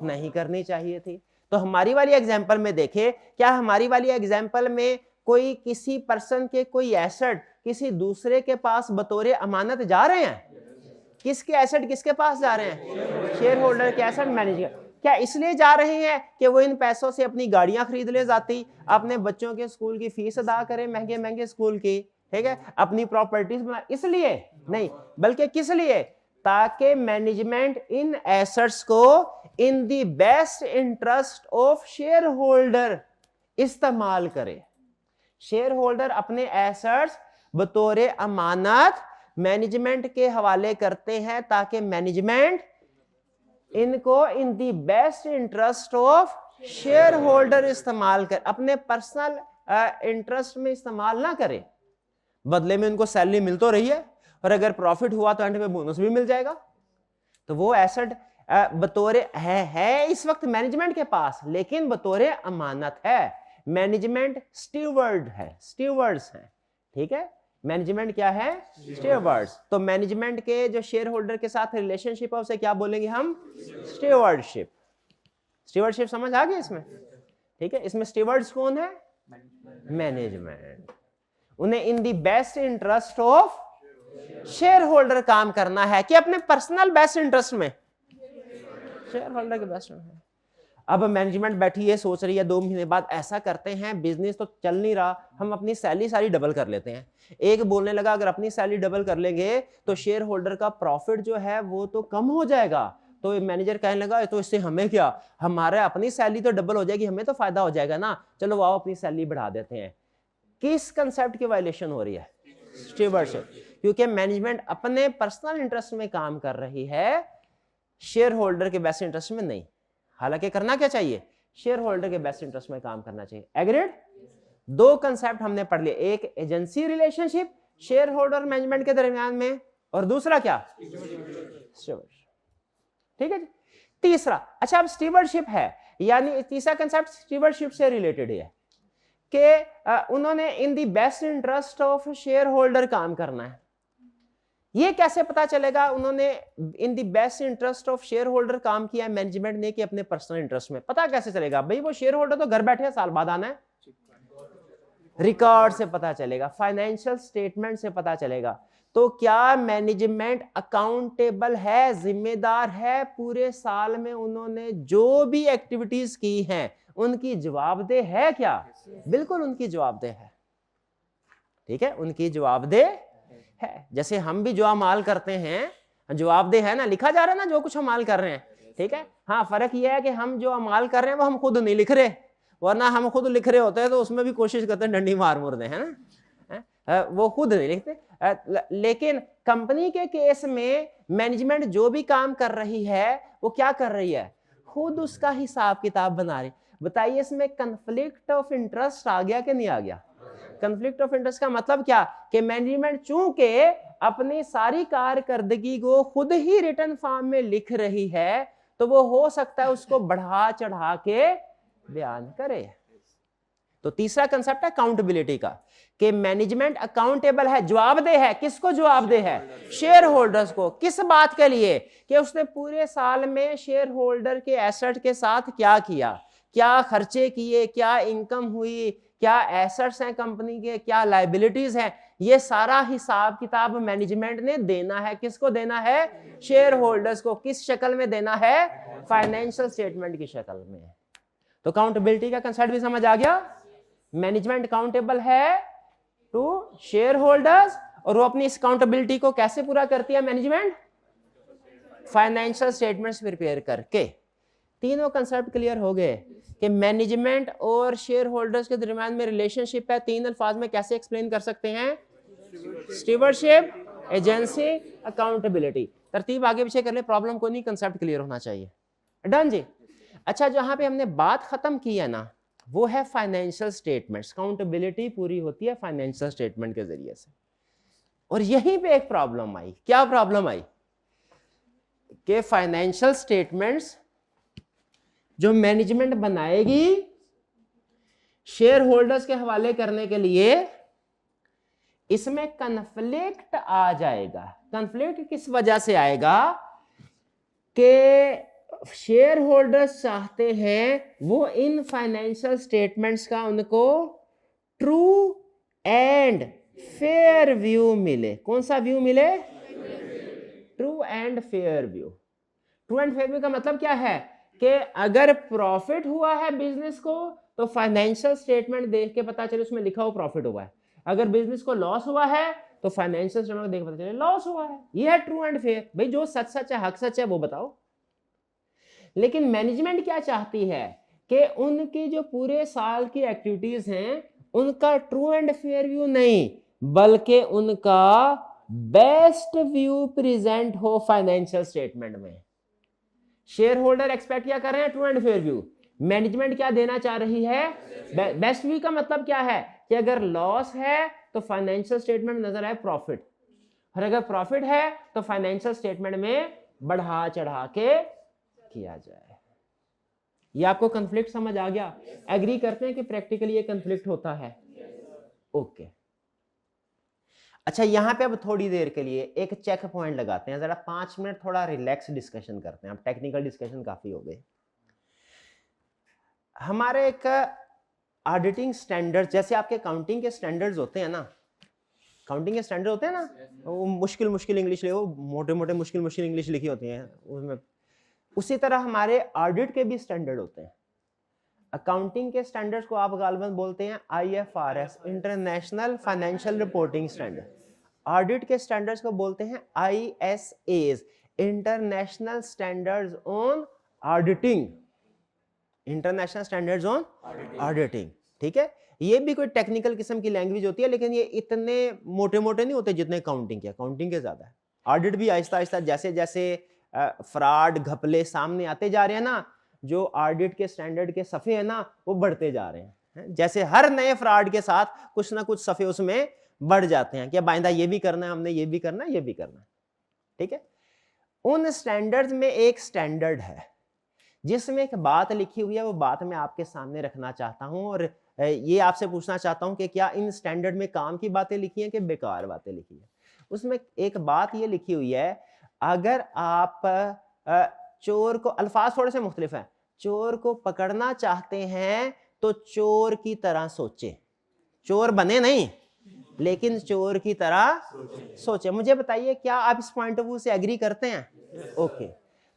नहीं करनी चाहिए थी। तो हमारी वाली एग्जांपल में देखें, क्या हमारी वाली एग्जांपल में कोई किसी पर्सन के कोई एसेट किसी दूसरे के पास बतौर अमानत जा रहे हैं? किसके एसेट किसके पास जा रहे हैं? शेयर होल्डर के एसेट मैनेजर। क्या इसलिए जा रहे हैं कि वो इन पैसों से अपनी गाड़ियां खरीद ले जाती, अपने बच्चों के स्कूल की फीस अदा करें, महंगे महंगे स्कूल की, ठीक है, अपनी प्रॉपर्टीज बना, इसलिए नहीं, बल्कि किस लिए? ताकि मैनेजमेंट इन एसेट्स को in the best interest of share holder इस्तेमाल करे। शेयर होल्डर अपने एसेट्स बतौर अमानत मैनेजमेंट के हवाले करते हैं ताकि मैनेजमेंट इनको in the best interest of share holder इस्तेमाल कर, अपने पर्सनल इंटरेस्ट में इस्तेमाल ना करे। बदले में उनको सैलरी मिल तो रही है, और अगर प्रॉफिट हुआ तो एंड में बोनस भी मिल जाएगा। तो वो एसेट बतौर है इस वक्त मैनेजमेंट के पास, लेकिन बतौर अमानत है। मैनेजमेंट स्टीवर्ड है, स्टीवर्ड्स हैं, ठीक है। मैनेजमेंट क्या है? स्टीवर्ड्स। तो मैनेजमेंट के जो शेयर होल्डर के साथ रिलेशनशिप है उसे क्या बोलेंगे हम? स्टीवर्डशिप। स्टीवर्डशिप समझ आ गई इसमें, ठीक है। इसमें स्टीवर्ड्स कौन है? मैनेजमेंट। उन्हें in the best interest of share holder काम करना है कि अपने पर्सनल बेस्ट इंटरेस्ट में, शेयर होल्डर के बेस्ट में। अब मैनेजमेंट बैठी है, सोच रही है 2 महीने बाद ऐसा करते हैं, बिजनेस तो चल नहीं रहा, हम अपनी सैलरी सारी डबल कर लेते हैं। एक बोलने लगा अगर अपनी सैलरी डबल कर लेंगे तो शेयर होल्डर का प्रॉफिट जो है वो तो कम हो जाएगा। तो मैनेजर कहने लगा तो इससे हमें क्या, हमारे अपनी सैलरी तो डबल हो जाएगी, हमें तो फायदा हो जाएगा ना, चलो आओ अपनी सैलरी बढ़ा देते हैं। किस कंसेप्ट की वायलेशन हो रही है? स्टीवर्डशिप। क्योंकि मैनेजमेंट अपने पर्सनल इंटरेस्ट में काम कर रही है, शेयर होल्डर के बेस्ट इंटरेस्ट में नहीं। हालांकि करना क्या चाहिए? शेयर होल्डर के बेस्ट इंटरेस्ट में काम करना चाहिए। एग्रीड? 2 कंसेप्ट हमने पढ़ लिए, एक agency relationship share holder management के दरमियान में, और दूसरा क्या? स्टीवर्डशिप। ठीक है जी। तीसरा, अच्छा अब स्टीवर्डशिप है, यानी तीसरा कंसेप्ट स्टीवर्डशिप से रिलेटेड है कि उन्होंने in the best interest of share holder काम करना है। ये कैसे पता चलेगा उन्होंने in the best interest of share holder काम किया है मैनेजमेंट ने कि अपने पर्सनल इंटरेस्ट में? पता कैसे चलेगा भाई? वो शेयर होल्डर तो घर बैठे हैं, साल बाद आना है। रिकॉर्ड से पता चलेगा, फाइनेंशियल स्टेटमेंट से पता चलेगा। तो क्या मैनेजमेंट अकाउंटेबल है, जिम्मेदार है, पूरे साल में उन्होंने जो भी एक्टिविटीज की हैं उनकी जवाबदेह है क्या? बिल्कुल उनकी जवाबदेह है, ठीक है, उनकी जवाबदेह है। जैसे हम भी जो अमाल करते हैं जवाबदेह है ना, लिखा जा रहा है ना जो कुछ अमाल कर रहे हैं, ठीक है। हाँ, फर्क यह है कि हम जो अमाल कर रहे हैं वो हम खुद नहीं लिख रहे, वरना हम खुद लिख रहे होते हैं तो उसमें भी कोशिश करते हैं डंडी मार मुर दें, है ना, वो खुद नहीं लिखते। लेकिन कंपनी के केस में मैनेजमेंट जो भी काम कर रही है वो क्या कर रही है? खुद उसका हिसाब किताब बना रही। बताइए इसमें कन्फ्लिक्ट ऑफ इंटरेस्ट आ गया कि नहीं आ गया? कन्फ्लिक्ट ऑफ इंटरेस्ट का मतलब क्या कि मैनेजमेंट चूंकि अपनी सारी कारकर्दगी को खुद ही रिटर्न फॉर्म में लिख रही है तो वो हो सकता है उसको बढ़ा चढ़ा के बयान करे। तो तीसरा कंसेप्ट है अकाउंटेबिलिटी का कि मैनेजमेंट अकाउंटेबल है, जवाबदेह है। किसको जवाबदेह है? शेयर होल्डर्स को। किस बात के लिए? कि उसने पूरे साल में शेयर होल्डर के एसेट के साथ क्या किया, क्या खर्चे किए, क्या इनकम हुई, क्या एसेट्स हैं कंपनी के, क्या लायबिलिटीज हैं, ये सारा हिसाब किताब मैनेजमेंट ने देना है। किसको देना है? शेयर होल्डर्स को। किस शक्ल में देना है? फाइनेंशियल स्टेटमेंट की शक्ल में। तो अकाउंटेबिलिटी का कंसेप्ट भी समझ आ गया। मैनेजमेंट अकाउंटेबल है टू शेयर होल्डर्स, और वो अपनी इस अकाउंटेबिलिटी को कैसे पूरा करती है मैनेजमेंट? फाइनेंशियल स्टेटमेंट्स प्रिपेयर करके। तीनों कंसेप्ट क्लियर हो गए कि मैनेजमेंट और शेयर होल्डर्स के दरमियान में रिलेशनशिप है। 3 अल्फाज में कैसे एक्सप्लेन कर सकते हैं? Stewardship, agency, accountability. तरतीब आगे पीछे कर ले, प्रॉब्लम को नहीं, कंसेप्ट क्लियर होना चाहिए। डन जी। अच्छा, जहां पे हमने बात खत्म की है ना वो है फाइनेंशियल स्टेटमेंट्स। अकाउंटेबिलिटी पूरी होती है फाइनेंशियल स्टेटमेंट के जरिए से। और यहीं पे एक प्रॉब्लम आई। क्या प्रॉब्लम आई? कि फाइनेंशियल स्टेटमेंट्स जो मैनेजमेंट बनाएगी शेयर होल्डर्स के हवाले करने के लिए, इसमें कन्फ्लिक्ट आ जाएगा। कन्फ्लिक्ट किस वजह से आएगा? कि शेयर होल्डर्स चाहते हैं वो इन फाइनेंशियल स्टेटमेंट्स का उनको ट्रू एंड फेयर व्यू मिले। कौन सा व्यू मिले? True and fair view. True and fair view का मतलब क्या है कि अगर प्रॉफिट हुआ है बिजनेस को तो फाइनेंशियल स्टेटमेंट देख के पता चले उसमें लिखा हो प्रॉफिट हुआ है, अगर बिजनेस को लॉस हुआ है तो फाइनेंशियल स्टेटमेंट देख के पता चले लॉस हुआ है। ये है ट्रू एंड फेयर। भाई जो सच सच है, हक सच है, वो बताओ। लेकिन मैनेजमेंट क्या चाहती है कि उनकी जो पूरे साल की एक्टिविटीज हैं उनका ट्रू एंड फेयर व्यू नहीं, बल्कि उनका बेस्ट व्यू प्रेजेंट हो फाइनेंशियल स्टेटमेंट में। शेयर होल्डर एक्सपेक्ट क्या कर रहे हैं? True and fair view. Management क्या देना चाह रही है? बेस्ट व्यू का मतलब क्या है कि अगर लॉस है तो फाइनेंशियल स्टेटमेंट में नजर आए प्रॉफिट, और अगर प्रॉफिट है तो फाइनेंशियल स्टेटमेंट में बढ़ा चढ़ा के किया जाए। ये आपको कंफ्लिक्ट समझ आ गया? एग्री करते हैं कि प्रैक्टिकली ये कंफ्लिक्ट होता है? ओके। अच्छा, यहां पे अब थोड़ी देर के लिए एक चेक पॉइंट लगाते हैं, जरा 5 मिनट थोड़ा रिलैक्स डिस्कशन करते हैं। अब टेक्निकल डिस्कशन काफी हो गए। हमारे एक ऑडिटिंग स्टैंडर्ड, जैसे आपके काउंटिंग के स्टैंडर्ड्स होते हैं ना, काउंटिंग के स्टैंडर्ड होते हैं ना, वो मुश्किल मुश्किल इंग्लिश ले, वो मोटे मोटे मुश्किल मुश्किल इंग्लिश लिखी होती है उसमें, उसी तरह हमारे ऑडिट के भी स्टैंडर्ड होते हैं। अकाउंटिंग के स्टैंडर्ड्स को आप गालिबन बोलते हैं IFRS, international financial reporting standard. Audit के स्टैंडर्ड्स को बोलते हैं ISAs, international standards on auditing, international standards on auditing. ठीक है, ये भी कोई टेक्निकल किस्म की लैंग्वेज होती है, लेकिन ये इतने मोटे मोटे नहीं होते जितने काउंटिंग के। काउंटिंग के ज्यादा है। ऑडिट भी आहिस्ता आहिस्ता जैसे जैसे फ्रॉड घपले सामने आते जा रहे हैं ना, जो ऑडिट के स्टैंडर्ड के सफ़े हैं ना वो बढ़ते जा रहे हैं। जैसे हर नए फ्रॉड के साथ कुछ ना कुछ सफ़े उसमें बढ़ जाते हैं कि अब आइंदा ये भी करना है, हमने ये भी करना है, ये भी करना है। ठीक है, उन स्टैंडर्ड्स में एक स्टैंडर्ड है जिसमें एक बात लिखी हुई है, वो बात मैं आपके सामने रखना चाहता हूं और ये आपसे पूछना चाहता हूं कि क्या इन स्टैंडर्ड में काम की बातें लिखी हैं कि बेकार बातें लिखी है। उसमें एक बात ये लिखी हुई है, अगर आप चोर को, अल्फाज थोड़े से मुख्तलिफ हैं, चोर को पकड़ना चाहते हैं तो चोर की तरह सोचे, चोर बने नहीं लेकिन चोर की तरह सोचे। मुझे बताइए क्या आप इस पॉइंट ऑफ व्यू से एग्री करते हैं? ओके।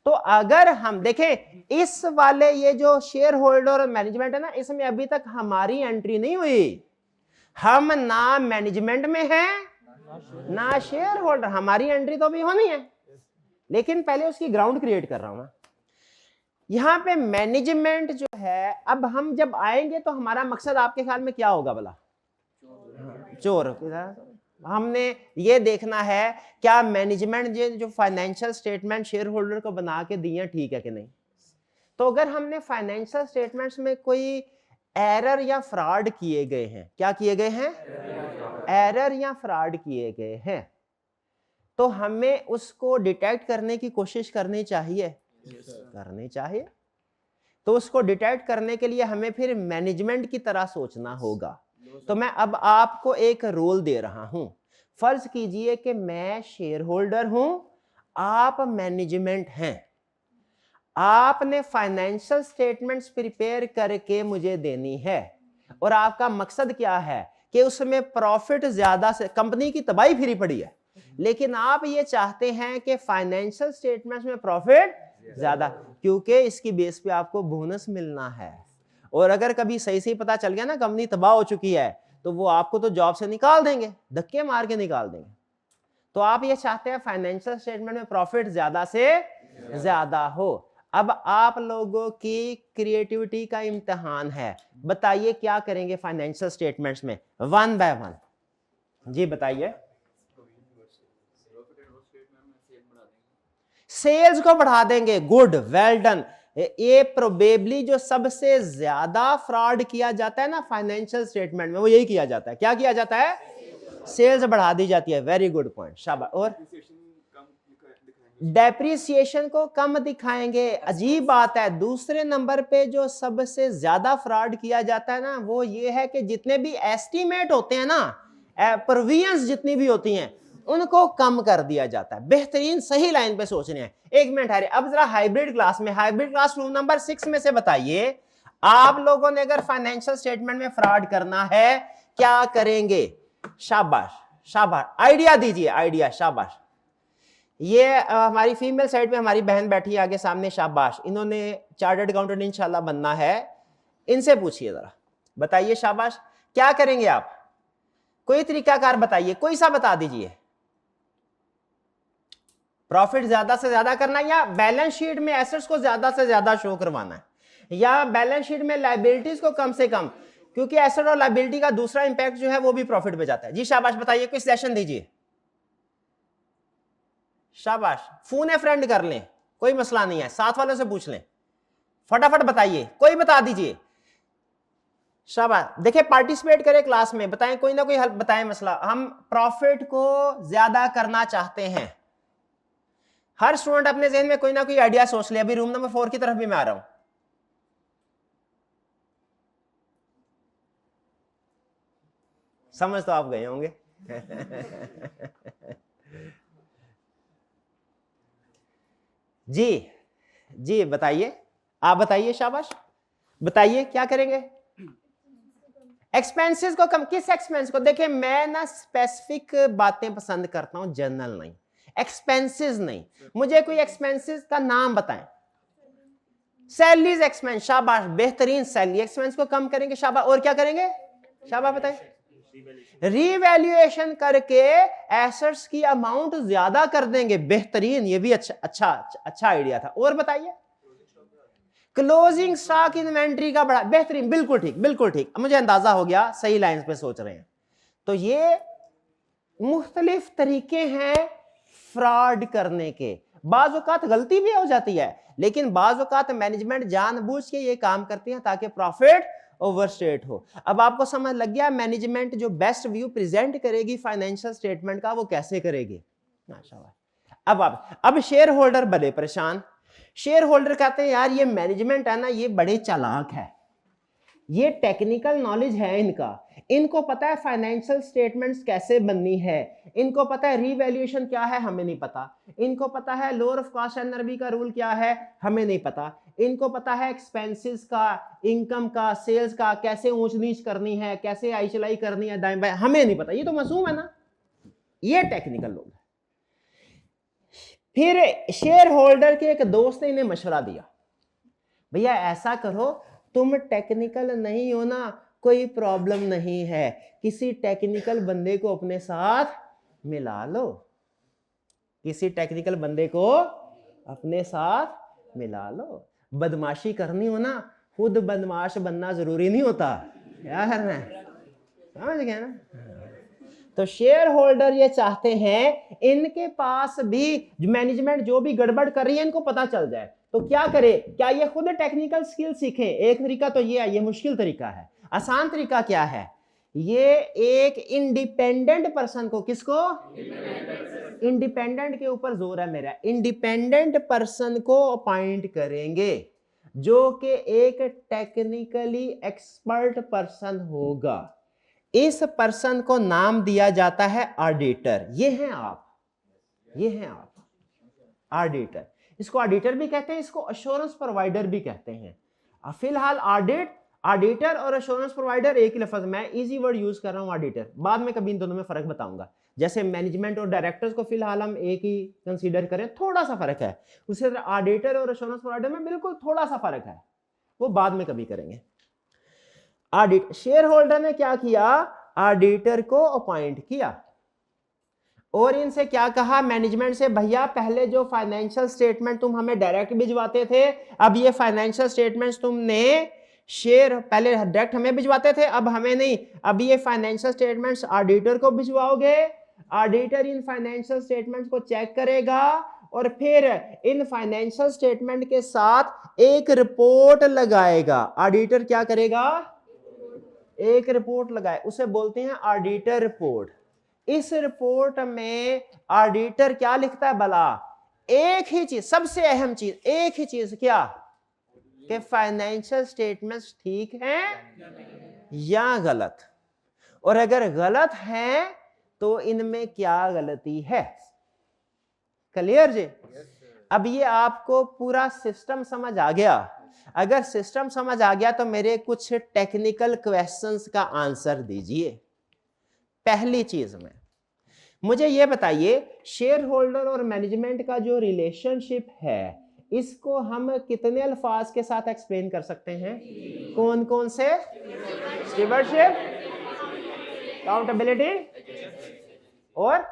तो अगर हम देखें इस वाले ये जो शेयर होल्डर और मैनेजमेंट है ना, इसमें अभी तक हमारी एंट्री नहीं हुई। हम ना मैनेजमेंट में हैं ना शेयर होल्डर, हमारी एंट्री तो अभी होनी है, लेकिन पहले उसकी ग्राउंड क्रिएट कर रहा हूं मैं। यहां पे मैनेजमेंट जो है, अब हम जब आएंगे तो हमारा मकसद आपके ख्याल में क्या होगा भला? चोर। हमने ये देखना है क्या मैनेजमेंट जो फाइनेंशियल स्टेटमेंट शेयर होल्डर को बना के दिए ठीक है कि नहीं। तो अगर हमने फाइनेंशियल स्टेटमेंट्स में कोई एरर या फ्रॉड किए गए हैं, क्या किए गए हैं? एरर या फ्रॉड किए गए हैं, तो हमें उसको डिटेक्ट करने की कोशिश करनी चाहिए, करनी चाहिए। तो उसको डिटेक्ट करने के लिए हमें फिर मैनेजमेंट की तरह सोचना होगा। तो मैं अब आपको एक रोल दे रहा हूं। फर्ज कीजिए कि मैं शेयर होल्डर हूं, आप मैनेजमेंट हैं। आपने फाइनेंशियल स्टेटमेंट्स प्रिपेयर करके मुझे देनी है और आपका मकसद क्या है कि उसमें प्रॉफिट ज्यादा से, कंपनी की तबाही फिरी पड़ी है, लेकिन आप ये चाहते हैं कि फाइनेंशियल स्टेटमेंट्स में प्रॉफिट ज्यादा, क्योंकि इसकी बेस पे आपको बोनस मिलना है। और अगर कभी सही सही पता चल गया ना कंपनी तबाह हो चुकी है, तो वो आपको तो जॉब से निकाल देंगे, धक्के मार के निकाल देंगे। तो आप ये चाहते हैं फाइनेंशियल स्टेटमेंट में प्रॉफिट ज्यादा से ज्यादा हो। अब आप लोगों की क्रिएटिविटी का इम्तिहान है, बताइए क्या करेंगे फाइनेंशियल स्टेटमेंट्स में, वन बाय वन। जी बताइए। सेल्स को बढ़ा देंगे, गुड, वेल डन। ये प्रोबेबली जो सबसे ज्यादा फ्रॉड किया जाता है ना फाइनेंशियल स्टेटमेंट में, वो यही किया जाता है। क्या किया जाता है? सेल्स बढ़ा दी जाती है। वेरी गुड पॉइंट, शाबाश। और डेप्रिसिएशन को कम दिखाएंगे, अजीब बात है। दूसरे नंबर पे जो सबसे ज्यादा फ्रॉड किया जाता है ना, वो ये है कि जितने भी एस्टीमेट होते हैं ना, प्रोविजंस जितनी भी होती हैं, उनको कम कर दिया जाता है। बेहतरीन, सही लाइन पे सोच रहे हैं। एक मिनट है, अब जरा हाइब्रिड क्लास में, हाइब्रिड क्लास रूल नंबर 6 में से बताइए, आप लोगों ने अगर फाइनेंशियल स्टेटमेंट में फ्रॉड करना है क्या करेंगे? शाबाश शाबाश, आइडिया दीजिए, आइडिया, शाबाश। ये हमारी फीमेल साइड पे हमारी बहन बैठी है आगे सामने, शाबाश। इन्होंने चार्टर्ड अकाउंटेंट इंशाल्लाह बनना है, इनसे पूछिए जरा, बताइए शाबाश, क्या करेंगे आप? कोई तरीकाकार बताइए, कोई सा बता दीजिए। प्रॉफिट ज्यादा से ज्यादा करना, या बैलेंस शीट में एसेट्स को ज्यादा से ज्यादा शो करवाना है, या बैलेंस शीट में लायबिलिटीज को कम से कम, क्योंकि एसेट और लायबिलिटी का दूसरा इंपैक्ट जो है वो भी प्रॉफिट पे जाता है। जी शाबाश, बताइए, कोई सेशन दीजिए, शाबाश। फोन है फ्रेंड कर लें, कोई मसला नहीं है, साथ वालों से पूछ लें, फटाफट बताइए, कोई बता दीजिए, शाबाश। देखिए पार्टिसिपेट करें क्लास में, बताएं, कोई ना कोई हल बताएं मसला। हम प्रॉफिट को ज्यादा करना चाहते हैं। हर स्टूडेंट अपने जहन में कोई ना कोई आइडिया सोच ले। अभी रूम नंबर 4 की तरफ भी मैं आ रहा हूं। समझ तो आप गए होंगे। जी जी, बताइए, आप बताइए, शाबाश, बताइए क्या करेंगे? एक्सपेंसेस को कम। किस एक्सपेंस को? देखिए मैं ना स्पेसिफिक बातें पसंद करता हूं, जनरल नहीं, एक्सपेंसेस नहीं। मुझे कोई एक्सपेंसेस का नाम बताएं। सैलरीज एक्सपेंस, शाबाश, बेहतरीन, सैलरी एक्सपेंस को कम करेंगे, शाबाश। और क्या करेंगे? शाबाश, बताएं। रीवैल्यूएशन करके एसेट्स की अमाउंट ज्यादा कर देंगे, बेहतरीन, ये भी अच्छा आइडिया था। और बताइए। क्लोजिंग स्टॉक इन्वेंट्री का बड़ा, बेहतरीन, बिल्कुल ठीक, बिल्कुल ठीक, मुझे अंदाजा हो गया, सही लाइन पे सोच रहे हैं। तो ये मुख्तलिफ तरीके हैं फ्रॉड करने के। बाज़ औक़ात गलती भी हो जाती है, लेकिन बाज़ औक़ात मैनेजमेंट जानबूझ के ये काम करती है ताकि प्रॉफिट ओवरस्टेट हो। अब आपको समझ लग गया मैनेजमेंट जो बेस्ट व्यू प्रेजेंट करेगी फाइनेंशियल स्टेटमेंट का वो कैसे करेगी। अब शेयर होल्डर बड़े परेशान। शेयर होल्डर कहते हैं यार ये मैनेजमेंट है ना, ये बड़े चालाक है, ये टेक्निकल नॉलेज है इनका, इनको पता है फाइनेंशियल स्टेटमेंट्स कैसे बननी है, इनको पता है रीवैल्यूएशन क्या है, हमें नहीं पता, इनको पता है लोअर ऑफ कॉस्ट एनआरबी का रूल क्या है, हमें नहीं पता, इनको पता है एक्सपेंसेस का, इनकम का, सेल्स का कैसे ऊंच नीच करनी है, कैसे आई चलाई करनी है दाएं बाएं, हमें नहीं पता। ये तो मासूम है ना, ये टेक्निकल लोग। फिर शेयर होल्डर के एक दोस्त ने इन्हें मशवरा दिया, भैया ऐसा करो, तुम टेक्निकल नहीं हो ना, कोई प्रॉब्लम नहीं है, किसी टेक्निकल बंदे को अपने साथ मिला लो, किसी टेक्निकल बंदे को अपने साथ मिला लो। बदमाशी करनी हो ना, खुद बदमाश बनना जरूरी नहीं होता, क्या करना है, समझ गया ना। तो शेयर होल्डर ये चाहते हैं इनके पास भी मैनेजमेंट जो भी गड़बड़ कर रही है इनको पता चल जाए, तो क्या करे, क्या ये खुद टेक्निकल स्किल सीखें। एक तरीका तो ये है, ये मुश्किल तरीका है। आसान तरीका क्या है, ये एक इंडिपेंडेंट पर्सन को, किसको, इंडिपेंडेंट के ऊपर जोर है मेरा, इंडिपेंडेंट पर्सन को अपॉइंट करेंगे जो कि एक टेक्निकली एक्सपर्ट पर्सन होगा। इस पर्सन को नाम दिया जाता है ऑडिटर। ये हैं आप, ये हैं आप, ऑडिटर। इसको ऑडिटर भी कहते हैं, इसको अश्योरेंस प्रोवाइडर भी कहते हैं। फिलहाल ऑडिटर और अश्योरेंस प्रोवाइडर एक ही लफ्ज, मैं इजी वर्ड यूज कर रहा हूं ऑडिटर, बाद में कभी इन दोनों में फर्क बताऊंगा। जैसे मैनेजमेंट और डायरेक्टर्स को फिलहाल हम एक ही कंसीडर करें, थोड़ा सा फर्क है, उसी तरह ऑडिटर और अश्योरेंस प्रोवाइडर में बिल्कुल थोड़ा सा फर्क है, वो बाद में कभी करेंगे। ऑडिट, शेयर होल्डर ने क्या किया, ऑडिटर को अपॉइंट किया और इनसे क्या कहा मैनेजमेंट से, भैया पहले जो फाइनेंशियल स्टेटमेंट तुम हमें डायरेक्ट भिजवाते थे, अब ये फाइनेंशियल स्टेटमेंट्स तुमने शेयर, पहले डायरेक्ट हमें भिजवाते थे, अब हमें नहीं, अब ये फाइनेंशियल स्टेटमेंट्स ऑडिटर को भिजवाओगे, ऑडिटर इन फाइनेंशियल स्टेटमेंट्स को चेक करेगा और फिर इन फाइनेंशियल स्टेटमेंट के साथ एक रिपोर्ट लगाएगा। ऑडिटर क्या करेगा, एक रिपोर्ट लगाए, उसे बोलते हैं ऑडिटर रिपोर्ट। इस रिपोर्ट में ऑडिटर क्या लिखता है भला, एक ही चीज, सबसे अहम चीज, एक ही चीज, क्या, कि फाइनेंशियल स्टेटमेंट्स ठीक हैं या गलत, और अगर गलत हैं तो इनमें क्या गलती है? क्लियर जी? अब ये आपको पूरा सिस्टम समझ आ गया। अगर सिस्टम समझ आ गया तो मेरे कुछ टेक्निकल क्वेश्चंस का आंसर दीजिए। पहली चीज में मुझे ये बताइए, शेयर होल्डर और मैनेजमेंट का जो रिलेशनशिप है, इसको हम कितने अल्फाज के साथ एक्सप्लेन कर सकते हैं? कौन कौन से? स्टीवर्डशिप, अकाउंटेबिलिटी और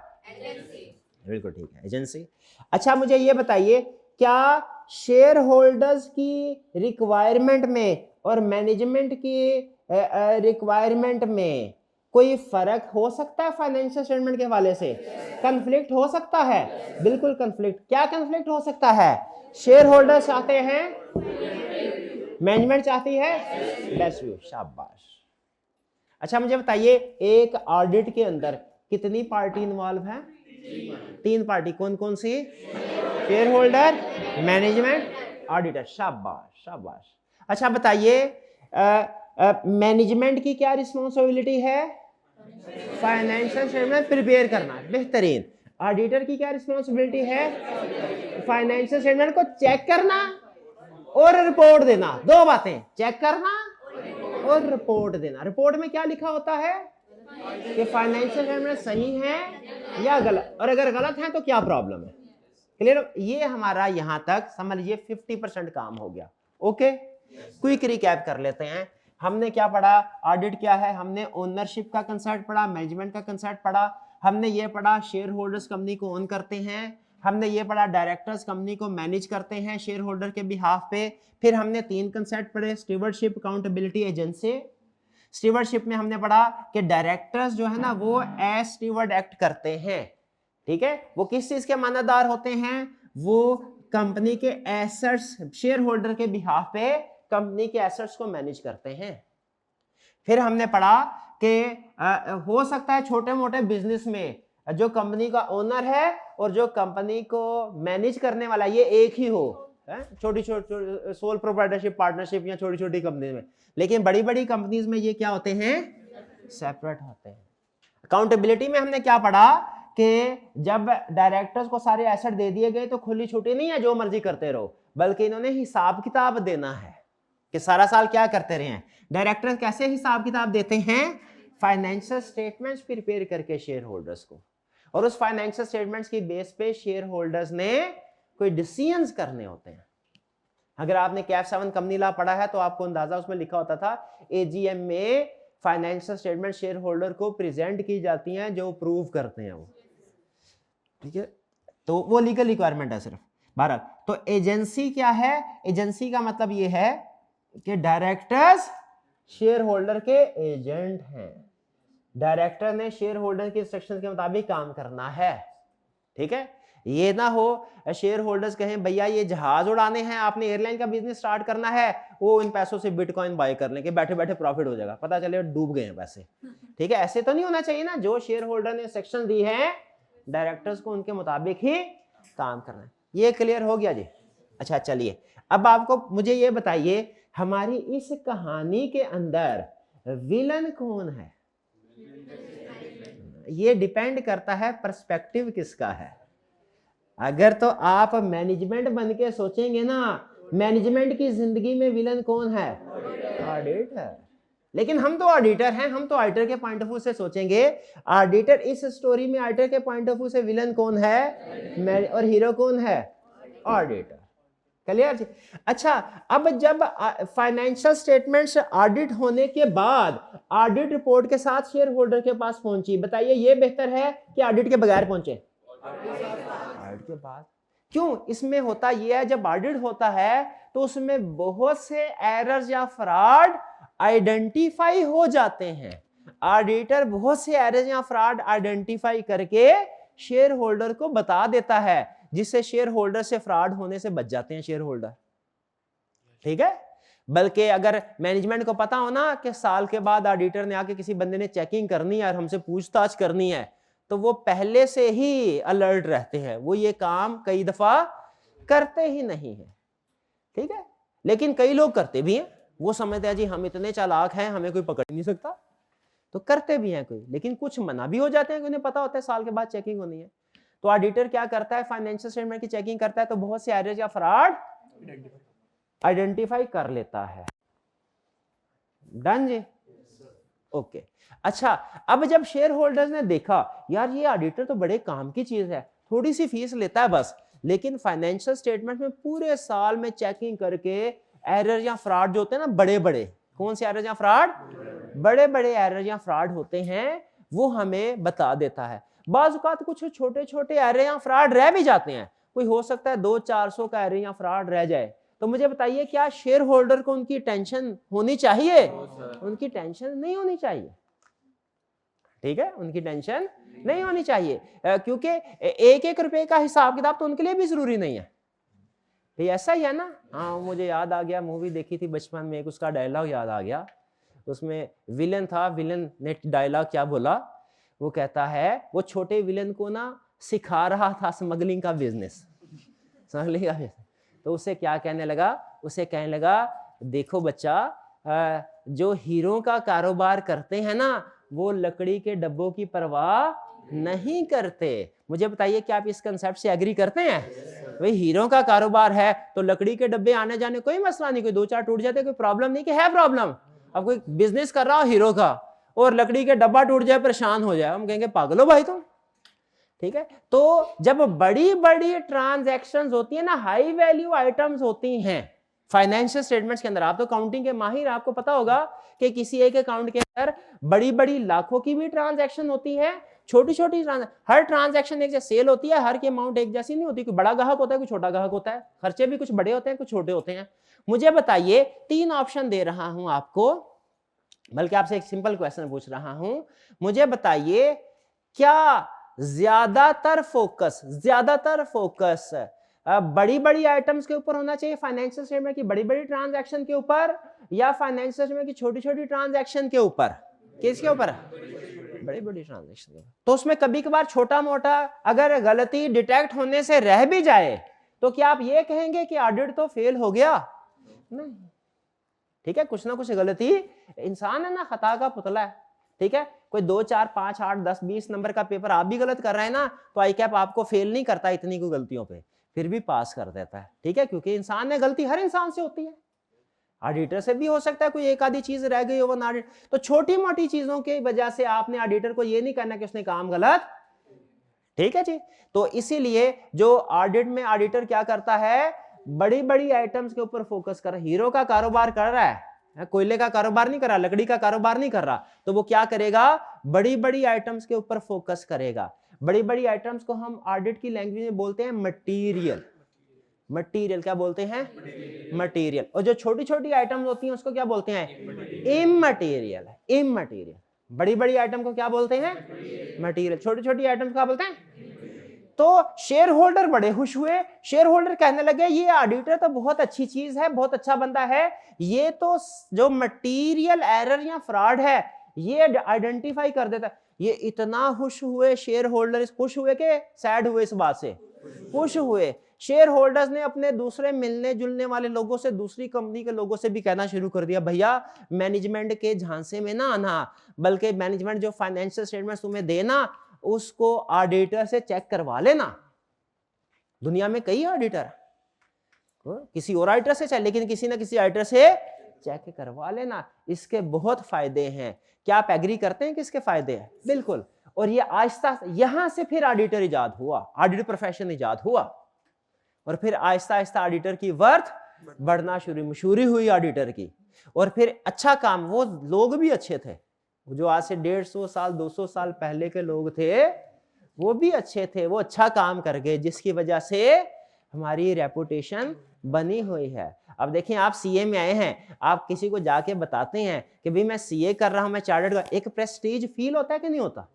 बिल्कुल ठीक है, एजेंसी। अच्छा मुझे ये बताइए, क्या शेयर होल्डर्स की रिक्वायरमेंट में और मैनेजमेंट की रिक्वायरमेंट में कोई फर्क हो सकता है? फाइनेंशियल स्टेटमेंट के हवाले से कंफ्लिक्ट हो सकता है? बिल्कुल कंफ्लिक्ट। क्या कंफ्लिक्ट हो सकता है? शेयर होल्डर चाहते हैं, मैनेजमेंट चाहती है बेस्ट व्यू। शाबाश। अच्छा मुझे बताइए, एक ऑडिट के अंदर कितनी पार्टी इन्वॉल्व है? 3 पार्टी। कौन कौन सी? Share holder, management, auditor. शाबाश शाबाश। अच्छा बताइए, मैनेजमेंट की क्या रिस्पॉन्सिबिलिटी है? फाइनेंशियल स्टेटमेंट प्रिपेयर करना। बेहतरीन। ऑडिटर की क्या रिस्पॉन्सिबिलिटी है? फाइनेंशियल स्टेटमेंट को चेक करना और रिपोर्ट देना। 2 बातें, चेक करना और रिपोर्ट देना। रिपोर्ट में क्या लिखा होता है कि फाइनेंशियल स्टेटमेंट सही है या गलत, और अगर गलत है तो क्या प्रॉब्लम है। क्लियर? ये हमारा यहां तक समझ लीजिए 50% काम हो गया। ओके, क्विक रिकैप कर लेते हैं। हमने क्या पढ़ा? ऑडिट क्या है? हमने ओनरशिप का कंसेप्ट पढ़ा, मैनेजमेंट का कंसेप्ट पढ़ा, हमने ये पढ़ा शेयर होल्डर्स कंपनी को ओन करते हैं, हमने ये पढ़ा डायरेक्टर्स कंपनी को मैनेज करते हैं शेयर होल्डर के बिहाफ पे। फिर हमने 3 कंसेप्ट पढ़े, स्टीवर्डशिप, अकाउंटेबिलिटी, एजेंसी। स्टीवर्डशिप में हमने पढ़ा कि डायरेक्टर्स जो है ना वो एज स्टीवर्ड एक्ट करते हैं। ठीक है, वो किस चीज के मानदार होते हैं? वो कंपनी के एसेट्स, शेयर होल्डर के बिहाफ पे कंपनी के एसेट्स को मैनेज करते हैं। फिर हमने पढ़ा कि हो सकता है छोटे मोटे बिजनेस में जो कंपनी का ओनर है और जो कंपनी को मैनेज करने वाला ये एक ही हो, छोटी छोटी सोल प्रोप्राइटरशिप, पार्टनरशिप या छोटी छोटी कंपनी में। लेकिन बड़ी बड़ी कंपनीज में ये क्या होते हैं? सेपरेट होते हैं। अकाउंटेबिलिटी में हमने क्या पढ़ा कि जब डायरेक्टर्स को सारे एसेट दे दिए गए तो खुली छुट्टी नहीं है जो मर्जी करते रहो, बल्कि इन्होंने हिसाब किताब देना है कि सारा साल क्या करते रहे हैं। डायरेक्टर्स कैसे हिसाब किताब देते हैं? फाइनेंशियल स्टेटमेंट्स प्रिपेयर करके शेयर होल्डर्स को, और उस फाइनेंशियल स्टेटमेंट्स की बेस पे शेयर होल्डर्स ने कोई डिसीजंस करने होते हैं। अगर आपने कैप 7 कंपनी लॉ पढ़ा है तो आपको अंदाजा उसमें लिखा होता था एजीएम में फाइनेंशियल स्टेटमेंट शेयर होल्डर को प्रेजेंट की जाती हैं जो प्रूव करते हैं वो। ठीक है, तो वो लीगल रिक्वायरमेंट है सिर्फ। बहरहाल, तो एजेंसी क्या है? एजेंसी का मतलब ये है कि डायरेक्टर्स शेयर होल्डर के एजेंट हैं। डायरेक्टर ने शेयर होल्डर के इंस्ट्रक्शन के मुताबिक काम करना है। ठीक है, ये ना हो शेयर होल्डर्स कहें भैया ये जहाज उड़ाने हैं, आपने एयरलाइन का बिजनेस स्टार्ट करना है, वो इन पैसों से बिटकॉइन बाय कर लेंगे, बैठे बैठे प्रॉफिट हो जाएगा, पता चले डूब गए हैं पैसे। ठीक है, ऐसे तो नहीं होना चाहिए ना। जो शेयर होल्डर ने इंस्ट्रक्शन दी है डायरेक्टर्स को उनके मुताबिक ही काम करना है। ये क्लियर हो गया जी? अच्छा चलिए, अब आपको मुझे ये बताइए, हमारी इस कहानी के अंदर विलन कौन है? ये डिपेंड करता है पर्सपेक्टिव किसका है। अगर तो आप मैनेजमेंट बन के सोचेंगे ना, मैनेजमेंट की जिंदगी में विलन कौन है? ऑडिटर। लेकिन हम तो ऑडिटर हैं, हम तो ऑडिटर के पॉइंट ऑफ व्यू से सोचेंगे। ऑडिटर, इस स्टोरी में ऑडिटर के पॉइंट ऑफ व्यू से विलन कौन है और हीरो कौन है? ऑडिटर। क्लियर जी? अच्छा, अब जब फाइनेंशियल स्टेटमेंट्स ऑडिट होने के बाद ऑडिट रिपोर्ट के साथ शेयर होल्डर के पास पहुंची, बताइए ये बेहतर है कि ऑडिट के बगैर पहुंचे? ऑडिट के बाद। क्यों? इसमें होता यह है, जब ऑडिट होता है तो उसमें बहुत से एरर्स या फ्रॉड आइडेंटिफाई हो जाते हैं। ऑडिटर बहुत से एरर्स या फ्रॉड आइडेंटिफाई करके शेयर होल्डर को बता देता है, जिससे शेयर होल्डर से फ्रॉड होने से बच जाते हैं शेयर होल्डर। ठीक है, बल्कि अगर मैनेजमेंट को पता हो ना कि साल के बाद ऑडिटर ने आके किसी बंदे ने चेकिंग करनी है और हमसे पूछताछ करनी है, तो वो पहले से ही अलर्ट रहते हैं, वो ये काम कई दफा करते ही नहीं है। ठीक है, लेकिन कई लोग करते भी हैं, वो समझते हैं जी हम इतने चालाक हैं हमें कोई पकड़ नहीं सकता, तो करते भी हैं कोई, लेकिन कुछ मना भी हो जाते हैं कि उन्हें पता होता है साल के बाद चेकिंग होनी है। तो ऑडिटर क्या करता है, फाइनेंशियल स्टेटमेंट की चेकिंग करता है तो बहुत से एरर्स या फ्रॉड आइडेंटिफाई कर लेता है। डन जी, ओके। अच्छा, अब जब शेयर होल्डर्स ने देखा यार ये ऑडिटर तो बड़े काम की चीज है, थोड़ी सी फीस लेता है बस, लेकिन फाइनेंशियल स्टेटमेंट में पूरे साल में चेकिंग करके एरर या फ्रॉड जो होते हैं ना, बड़े बड़े, कौन से एरर या फ्रॉड, बड़े बड़े एरर या फ्रॉड होते हैं, वो हमें बता देता है। बाज़ औक़ात कुछ छोटे छोटे एरर या फ्रॉड रह भी जाते हैं, कोई हो सकता है 200-400 का एरर या फ्रॉड रह जाए, तो मुझे बताइए क्या शेयर होल्डर को उनकी टेंशन होनी चाहिए? उनकी टेंशन नहीं होनी चाहिए, ठीक है, उनकी टेंशन नहीं होनी चाहिए, क्योंकि एक एक रुपए का हिसाब किताब तो उनके लिए भी जरूरी नहीं है। ये ऐसा ही है ना। हाँ, मुझे याद आ गया, मूवी देखी थी बचपन में, एक उसका डायलॉग याद आ गया, उसमें विलन था, विलन ने डायलॉग क्या बोला, वो कहता है वो छोटे विलन को ना सिखा रहा था स्मगलिंग का बिजनेस, स्मगलिंग का बिजनेस, तो उसे क्या कहने लगा, उसे कहने लगा देखो बच्चा, जो हीरो का कारोबार करते हैं ना वो लकड़ी के डब्बों की परवाह नहीं करते। मुझे बताइए क्या आप इस कंसेप्ट से एग्री करते हैं? भाई हीरो का कारोबार है तो लकड़ी के डब्बे आने जाने कोई मसला नहीं, कोई 2-4 टूट जाते कोई प्रॉब्लम नहीं, कि है प्रॉब्लम? अब कोई बिजनेस कर रहा हो हीरो का और लकड़ी के डब्बा टूट जाए, परेशान हो जाए, हम कहेंगे पागल हो भाई तुम, ठीक है। तो जब बड़ी बड़ी ट्रांजैक्शंस होती है ना, हाई वैल्यू आइटम्स होती हैं फाइनेंशियल स्टेटमेंट्स के अंदर, आप तो काउंटिंग के माहिर, आपको पता होगा कि किसी एक अकाउंट के अंदर बड़ी बड़ी लाखों की भी ट्रांजैक्शन होती है, छोटी छोटी हर ट्रांजैक्शन एक जैसे सेल होती है, हर की अमाउंट एक जैसी नहीं होती, कोई बड़ा ग्राहक होता है कोई छोटा ग्राहक होता है, खर्चे भी कुछ बड़े होते हैं कुछ छोटे होते हैं। मुझे बताइए, 3 ऑप्शन दे रहा हूं आपको, बल्कि आपसे एक सिंपल क्वेश्चन पूछ रहा हूं, मुझे बताइए क्या ज्यादातर फोकस बड़ी बड़ी आइटम्स के ऊपर होना चाहिए फाइनेंशियल स्टेटमेंट की, बड़ी बड़ी ट्रांजैक्शन के ऊपर, या फाइनेंशियल स्टेटमेंट की छोटी छोटी ट्रांजैक्शन के ऊपर? किसके ऊपर? बड़ी बड़ी ट्रांजैक्शन के ऊपर। तो उसमें कभी कभार छोटा मोटा अगर गलती डिटेक्ट होने से रह भी जाए तो क्या आप ये कहेंगे कि ऑडिट तो फेल हो गया? नहीं, ठीक है, कुछ ना कुछ गलती, इंसान है ना, खता का पुतला है, ठीक है। कोई 2, 4, 5, 8, 10, 20 नंबर का पेपर आप भी गलत कर रहे हैं ना, तो आई कैप आपको फेल नहीं करता इतनी को गलतियों पे, फिर भी पास कर देता है, ठीक है, क्योंकि इंसान है, गलती हर इंसान से होती है, ऑडिटर से भी हो सकता है कोई एक आधी चीज रह गई हो ऑडिट, तो छोटी मोटी चीजों की वजह से आपने ऑडिटर को ये नहीं करना कि उसने काम गलत, ठीक है जी। तो इसीलिए जो ऑडिट में ऑडिटर क्या करता है, बड़ी बड़ी आइटम्स के ऊपर फोकस कर रहा है। हीरो का कारोबार कर रहा है, कोयले का कारोबार नहीं कर रहा, लकड़ी का कारोबार नहीं कर रहा, तो वो क्या करेगा, बड़ी बड़ी आइटम्स के ऊपर फोकस करेगा। बड़ी बड़ी आइटम्स को हम ऑडिट की लैंग्वेज में बोलते हैं मटेरियल, मटेरियल क्या बोलते हैं? मटेरियल। और जो छोटी छोटी आइटम्स होती हैं उसको क्या बोलते हैं? Immaterial, immaterial. बड़ी बड़ी आइटम को क्या बोलते हैं? मटेरियल। छोटी छोटी आइटम्स क्या बोलते हैं? तो शेयर होल्डर बड़े खुश हुए, शेयर होल्डर कहने लगे ये ऑडिटर तो बहुत अच्छी चीज है, बहुत अच्छा बंदा है, ये तो जो मटेरियल एरर या फ्रॉड है ये आइडेंटिफाई कर देता है। ये इतना खुश हुए शेयर होल्डर, खुश हुए कि सैड हुए? इस बात से खुश हुए। शेयर होल्डर्स ने अपने दूसरे मिलने जुलने वाले लोगों से, दूसरी कंपनी के लोगों से भी कहना शुरू कर दिया, भैया मैनेजमेंट के झांसे में ना आना, बल्कि मैनेजमेंट जो फाइनेंशियल स्टेटमेंट तुम्हें देना उसको ऑडिटर से चेक करवा लेना। दुनिया में कई ऑडिटर, किसी और ऑडिटर से चाहे, लेकिन किसी ना किसी ऑडिटर से चेक करवा लेना। इसके बहुत फायदे हैं। क्या आप एग्री करते हैं कि इसके फायदे हैं? बिल्कुल। और ये आहिस्ता यहां से फिर ऑडिटर इजाद हुआ, ऑडिट प्रोफेशन इजाद हुआ, और फिर आहिस्ता आहिस्ता ऑडिटर की वर्थ बढ़ना शुरू, मशहूरी हुई ऑडिटर की, और फिर अच्छा काम, वो लोग भी अच्छे थे, जो आज से 150 साल 200 साल पहले के लोग थे वो भी अच्छे थे, वो अच्छा काम कर गए, जिसकी वजह से हमारी रेपुटेशन बनी हुई है। अब देखिए, आप सीए में आए हैं, आप किसी को जाके बताते हैं कि भाई मैं सीए कर रहा हूं, मैं चार्टर्ड का, एक प्रेस्टीज फील होता है कि नहीं होता?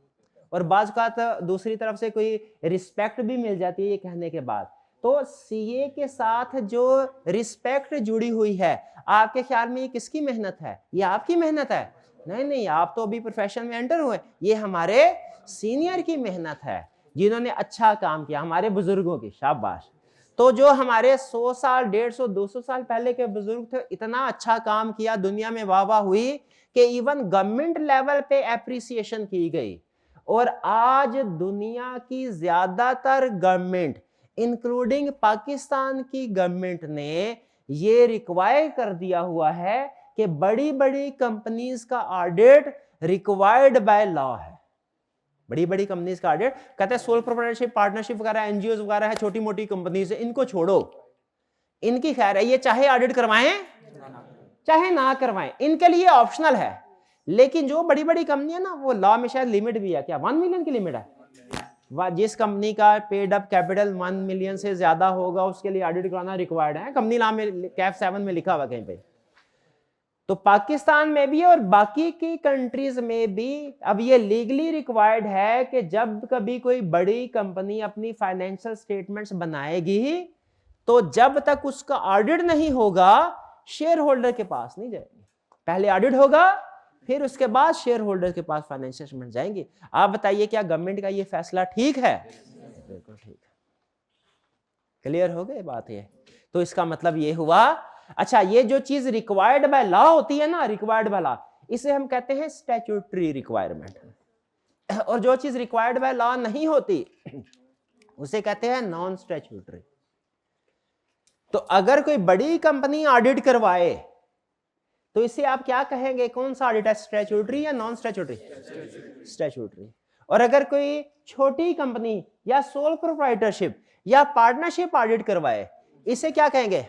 और बाज़ का दूसरी तरफ से कोई रिस्पेक्ट भी मिल जाती है ये कहने के बाद। तो सीए के साथ जो रिस्पेक्ट जुड़ी हुई है, आपके ख्याल में ये किसकी मेहनत है? ये आपकी मेहनत है? नहीं, आप तो अभी प्रोफेशन में एंटर हुए, ये हमारे सीनियर की मेहनत है जिन्होंने अच्छा काम किया, हमारे बुजुर्गों की, शाबाश। तो जो हमारे 100 साल 150 200 साल पहले के बुजुर्ग थे, इतना अच्छा काम किया, दुनिया में वाह वाह हुई कि इवन गवर्नमेंट लेवल पे एप्रिसिएशन की गई। और आज दुनिया की ज्यादातर गवर्नमेंट इंक्लूडिंग पाकिस्तान की गवर्नमेंट ने ये रिक्वायर कर दिया हुआ है कि बड़ी बड़ी कंपनीज का ऑडिट रिक्वायर्ड बाय लॉ है। बड़ी बड़ी कंपनीज का ऑडिट कहते हैं, सोल प्रोप्राइटरशिप, पार्टनरशिप वगैरह, एनजीओ वगैरह है, छोटी मोटी कंपनीज है, इनको छोड़ो, इनकी खैर है, ये चाहे ऑडिट करवाएं चाहे ना करवाएं, इनके लिए ऑप्शनल है। लेकिन जो बड़ी बड़ी कंपनी है ना, वो लॉ में शायद लिमिट भी है, क्या 1 मिलियन की लिमिट है, जिस कंपनी का पेड अप कैपिटल 1 मिलियन से ज्यादा होगा उसके लिए ऑडिट कराना रिक्वायर्ड है, कंपनी लॉ में कैफ 7 में लिखा हुआ कहीं पे। तो पाकिस्तान में भी और बाकी की कंट्रीज में भी अब ये लीगली रिक्वायर्ड है कि जब कभी कोई बड़ी कंपनी अपनी फाइनेंशियल स्टेटमेंट्स बनाएगी तो जब तक उसका ऑडिट नहीं होगा शेयर होल्डर के पास नहीं जाएगी, पहले ऑडिट होगा फिर उसके बाद शेयर होल्डर के पास फाइनेंशियल स्टेटमेंट जाएंगे। आप बताइए क्या गवर्नमेंट का ये फैसला ठीक है? बिल्कुल ठीक है। क्लियर हो गई बात ये? तो इसका मतलब ये हुआ, अच्छा ये जो चीज रिक्वायर्ड बाय लॉ होती है ना, रिक्वायर्ड बाय लॉ, इसे हम कहते हैं स्टैट्यूटरी रिक्वायरमेंट। और जो चीज रिक्वायर्ड बाय लॉ नहीं होती उसे कहते हैं नॉन स्टैट्यूटरी। तो अगर कोई बड़ी कंपनी ऑडिट करवाए तो इसे आप क्या कहेंगे, कौन सा ऑडिट है, स्टैट्यूटरी या नॉन स्टैट्यूटरी? स्टैट्यूटरी। और अगर कोई छोटी कंपनी या सोल प्रोप्राइटरशिप या पार्टनरशिप ऑडिट करवाए इसे क्या कहेंगे,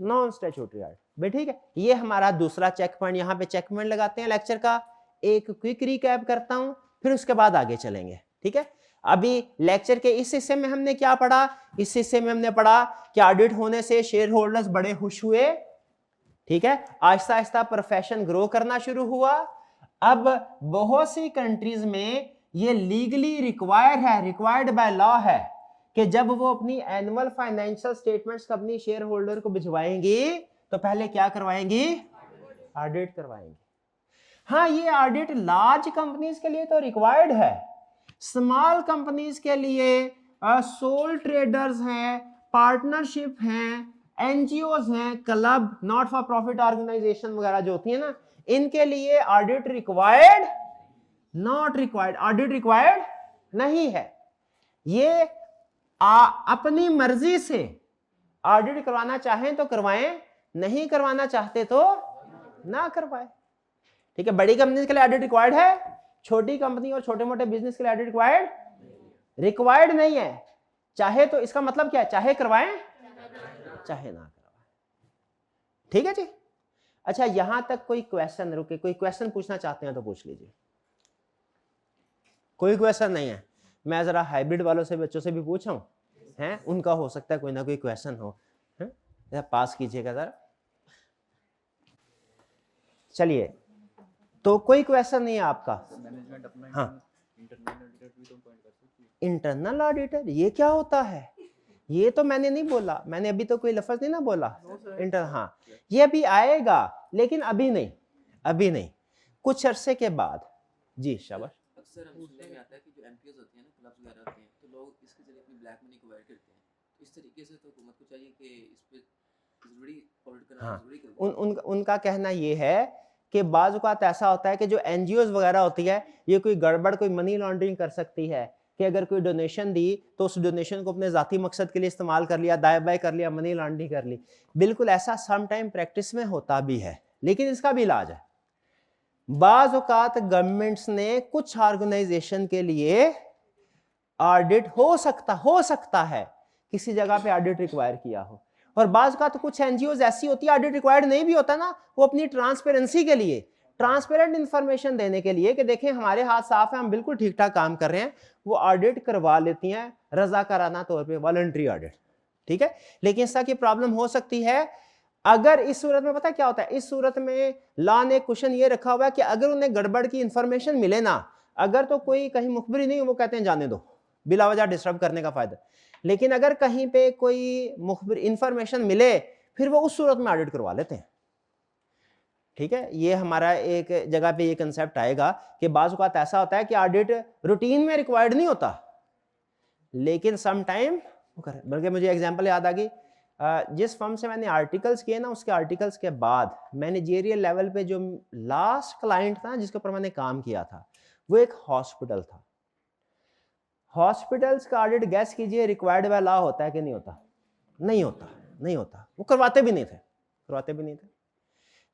नॉन स्टैट्यूटरी ऑडिट। भाई ठीक है, ये हमारा दूसरा चेक पॉइंट, यहां पे चेक पॉइंट लगाते हैं लेक्चर का। एक क्विक रिकैप करता हूं फिर उसके बाद आगे चलेंगे, ठीक है। अभी लेक्चर के इस हिस्से में हमने क्या पढ़ा, इस हिस्से में हमने पढ़ा कि ऑडिट होने से शेयर होल्डर्स बड़े खुश हुए, ठीक है, आहिस्ता आहिस्ता प्रोफेशन ग्रो करना शुरू हुआ। अब बहुत सी कंट्रीज में ये लीगली रिक्वायर्ड बाय लॉ है कि जब वो अपनी एनुअल फाइनेंशियल स्टेटमेंट्स अपनी शेयर होल्डर को भिजवाएंगी तो पहले क्या करवाएंगी, ऑडिट करवाएंगी। हाँ, ये ऑडिट लार्ज कंपनीज के लिए तो रिक्वायर्ड है, स्मॉल कंपनीज के लिए, सोल ट्रेडर्स हैं, पार्टनरशिप हैं, एनजीओज हैं, club, not for profit organization वगैरह जो होती है ना, इनके लिए audit required not required, audit required नहीं है। ये अपनी मर्जी से ऑडिट करवाना चाहें तो करवाएं, नहीं करवाना चाहते तो ना करवाएं, ठीक है। बड़ी कंपनी के लिए ऑडिट रिक्वायर्ड है, छोटी कंपनी और छोटे मोटे बिजनेस के लिए ऑडिट रिक्वायर्ड नहीं है। चाहे तो इसका मतलब क्या है, चाहे करवाएं चाहे ना करवाएं, ठीक है जी। अच्छा यहां तक कोई क्वेश्चन, रुके, कोई क्वेश्चन पूछना चाहते हैं तो पूछ लीजिए। कोई क्वेश्चन नहीं है? मैं जरा हाइब्रिड वालों से, बच्चों से भी पूछा हूं, हैं, उनका हो सकता है कोई ना कोई क्वेश्चन हो, है? पास कीजिएगा जरा। चलिए, तो कोई क्वेश्चन नहीं है आपका? हाँ, इंटरनल ऑडिटर ये क्या होता है? ये तो मैंने नहीं बोला, मैंने अभी तो कोई लफ्ज नहीं ना बोला इंटर, हाँ ये अभी आएगा लेकिन अभी नहीं, अभी नहीं, कुछ अरसे के बाद। जी शाबाश। अक्सर हम सुनने में आता है कि जो एमपीओज होते हैं ना, क्लब्स वगैरह होते हैं, तो लोग इसके जरिए अपनी ब्लैक मनी को अवॉइड करते हैं। तो इस तरीके से तो हुकूमत को चाहिए कि इस पे जरूरी ऑडिट करना, हाँ, जरूरी कर उनका कहना ये है कि बाज़ औक़ात ऐसा होता है कि जो एनजीओज वगैरह होती है, ये कोई गड़बड़, कोई मनी लॉन्ड्रिंग कर सकती है कि अगर कोई डोनेशन दी तो उस डोनेशन को अपने ज़ाती मकसद के लिए इस्तेमाल कर लिया, दाएं बाएं कर लिया, मनी लॉन्ड्रिंग कर ली। बिल्कुल ऐसा सम टाइम प्रैक्टिस में होता भी है, लेकिन इसका भी इलाज है। बाज़ औक़ात गवर्नमेंट्स ने कुछ ऑर्गेनाइजेशन के लिए ऑडिट हो सकता है किसी जगह पे ऑडिट रिक्वायर किया हो, और बाज़ का तो कुछ एनजीओज ऐसी होती है ऑडिट रिक्वायर्ड नहीं भी होता ना, वो अपनी ट्रांसपेरेंसी के लिए, ट्रांसपेरेंट इंफॉर्मेशन देने के लिए कि देखें हमारे हाथ साफ है, हम बिल्कुल ठीक ठाक काम कर रहे हैं, वो ऑडिट करवा लेती हैं रजाकाराना तौर पे, वॉलंटरी ऑडिट, ठीक है। लेकिन इसका की प्रॉब्लम हो सकती है अगर इस सूरत में, पता क्या होता है, इस सूरत में लॉ ने क्वेश्चन ये रखा हुआ है कि अगर उन्हें गड़बड़ की इंफॉर्मेशन मिले ना, अगर तो कोई कहीं मुखबिरी नहीं, वो कहते हैं जाने दो, बिला वजह डिस्टर्ब करने का फायदा। लेकिन अगर कहीं पे कोई मुखबिर इंफॉर्मेशन मिले फिर वो उस सूरत में ऑडिट करवा लेते हैं, ठीक है। ये हमारा एक जगह पे ये कंसेप्ट आएगा कि बाज़ औक़ात ऐसा होता है कि ऑडिट रूटीन में रिक्वायर्ड नहीं होता, लेकिन सम टाइम वो कर, बल्कि मुझे एग्जांपल याद आ गई, जिस फर्म से मैंने आर्टिकल्स किए ना, उसके आर्टिकल्स के बाद मैनेजेरियल लेवल पे जो लास्ट क्लाइंट था जिसके ऊपर मैंने काम किया था, वो एक हॉस्पिटल था। हॉस्पिटल्स का ऑडिट गैस कीजिए रिक्वायर्ड बाय लॉ होता है कि नहीं होता? नहीं होता, नहीं होता, वो करवाते भी नहीं थे।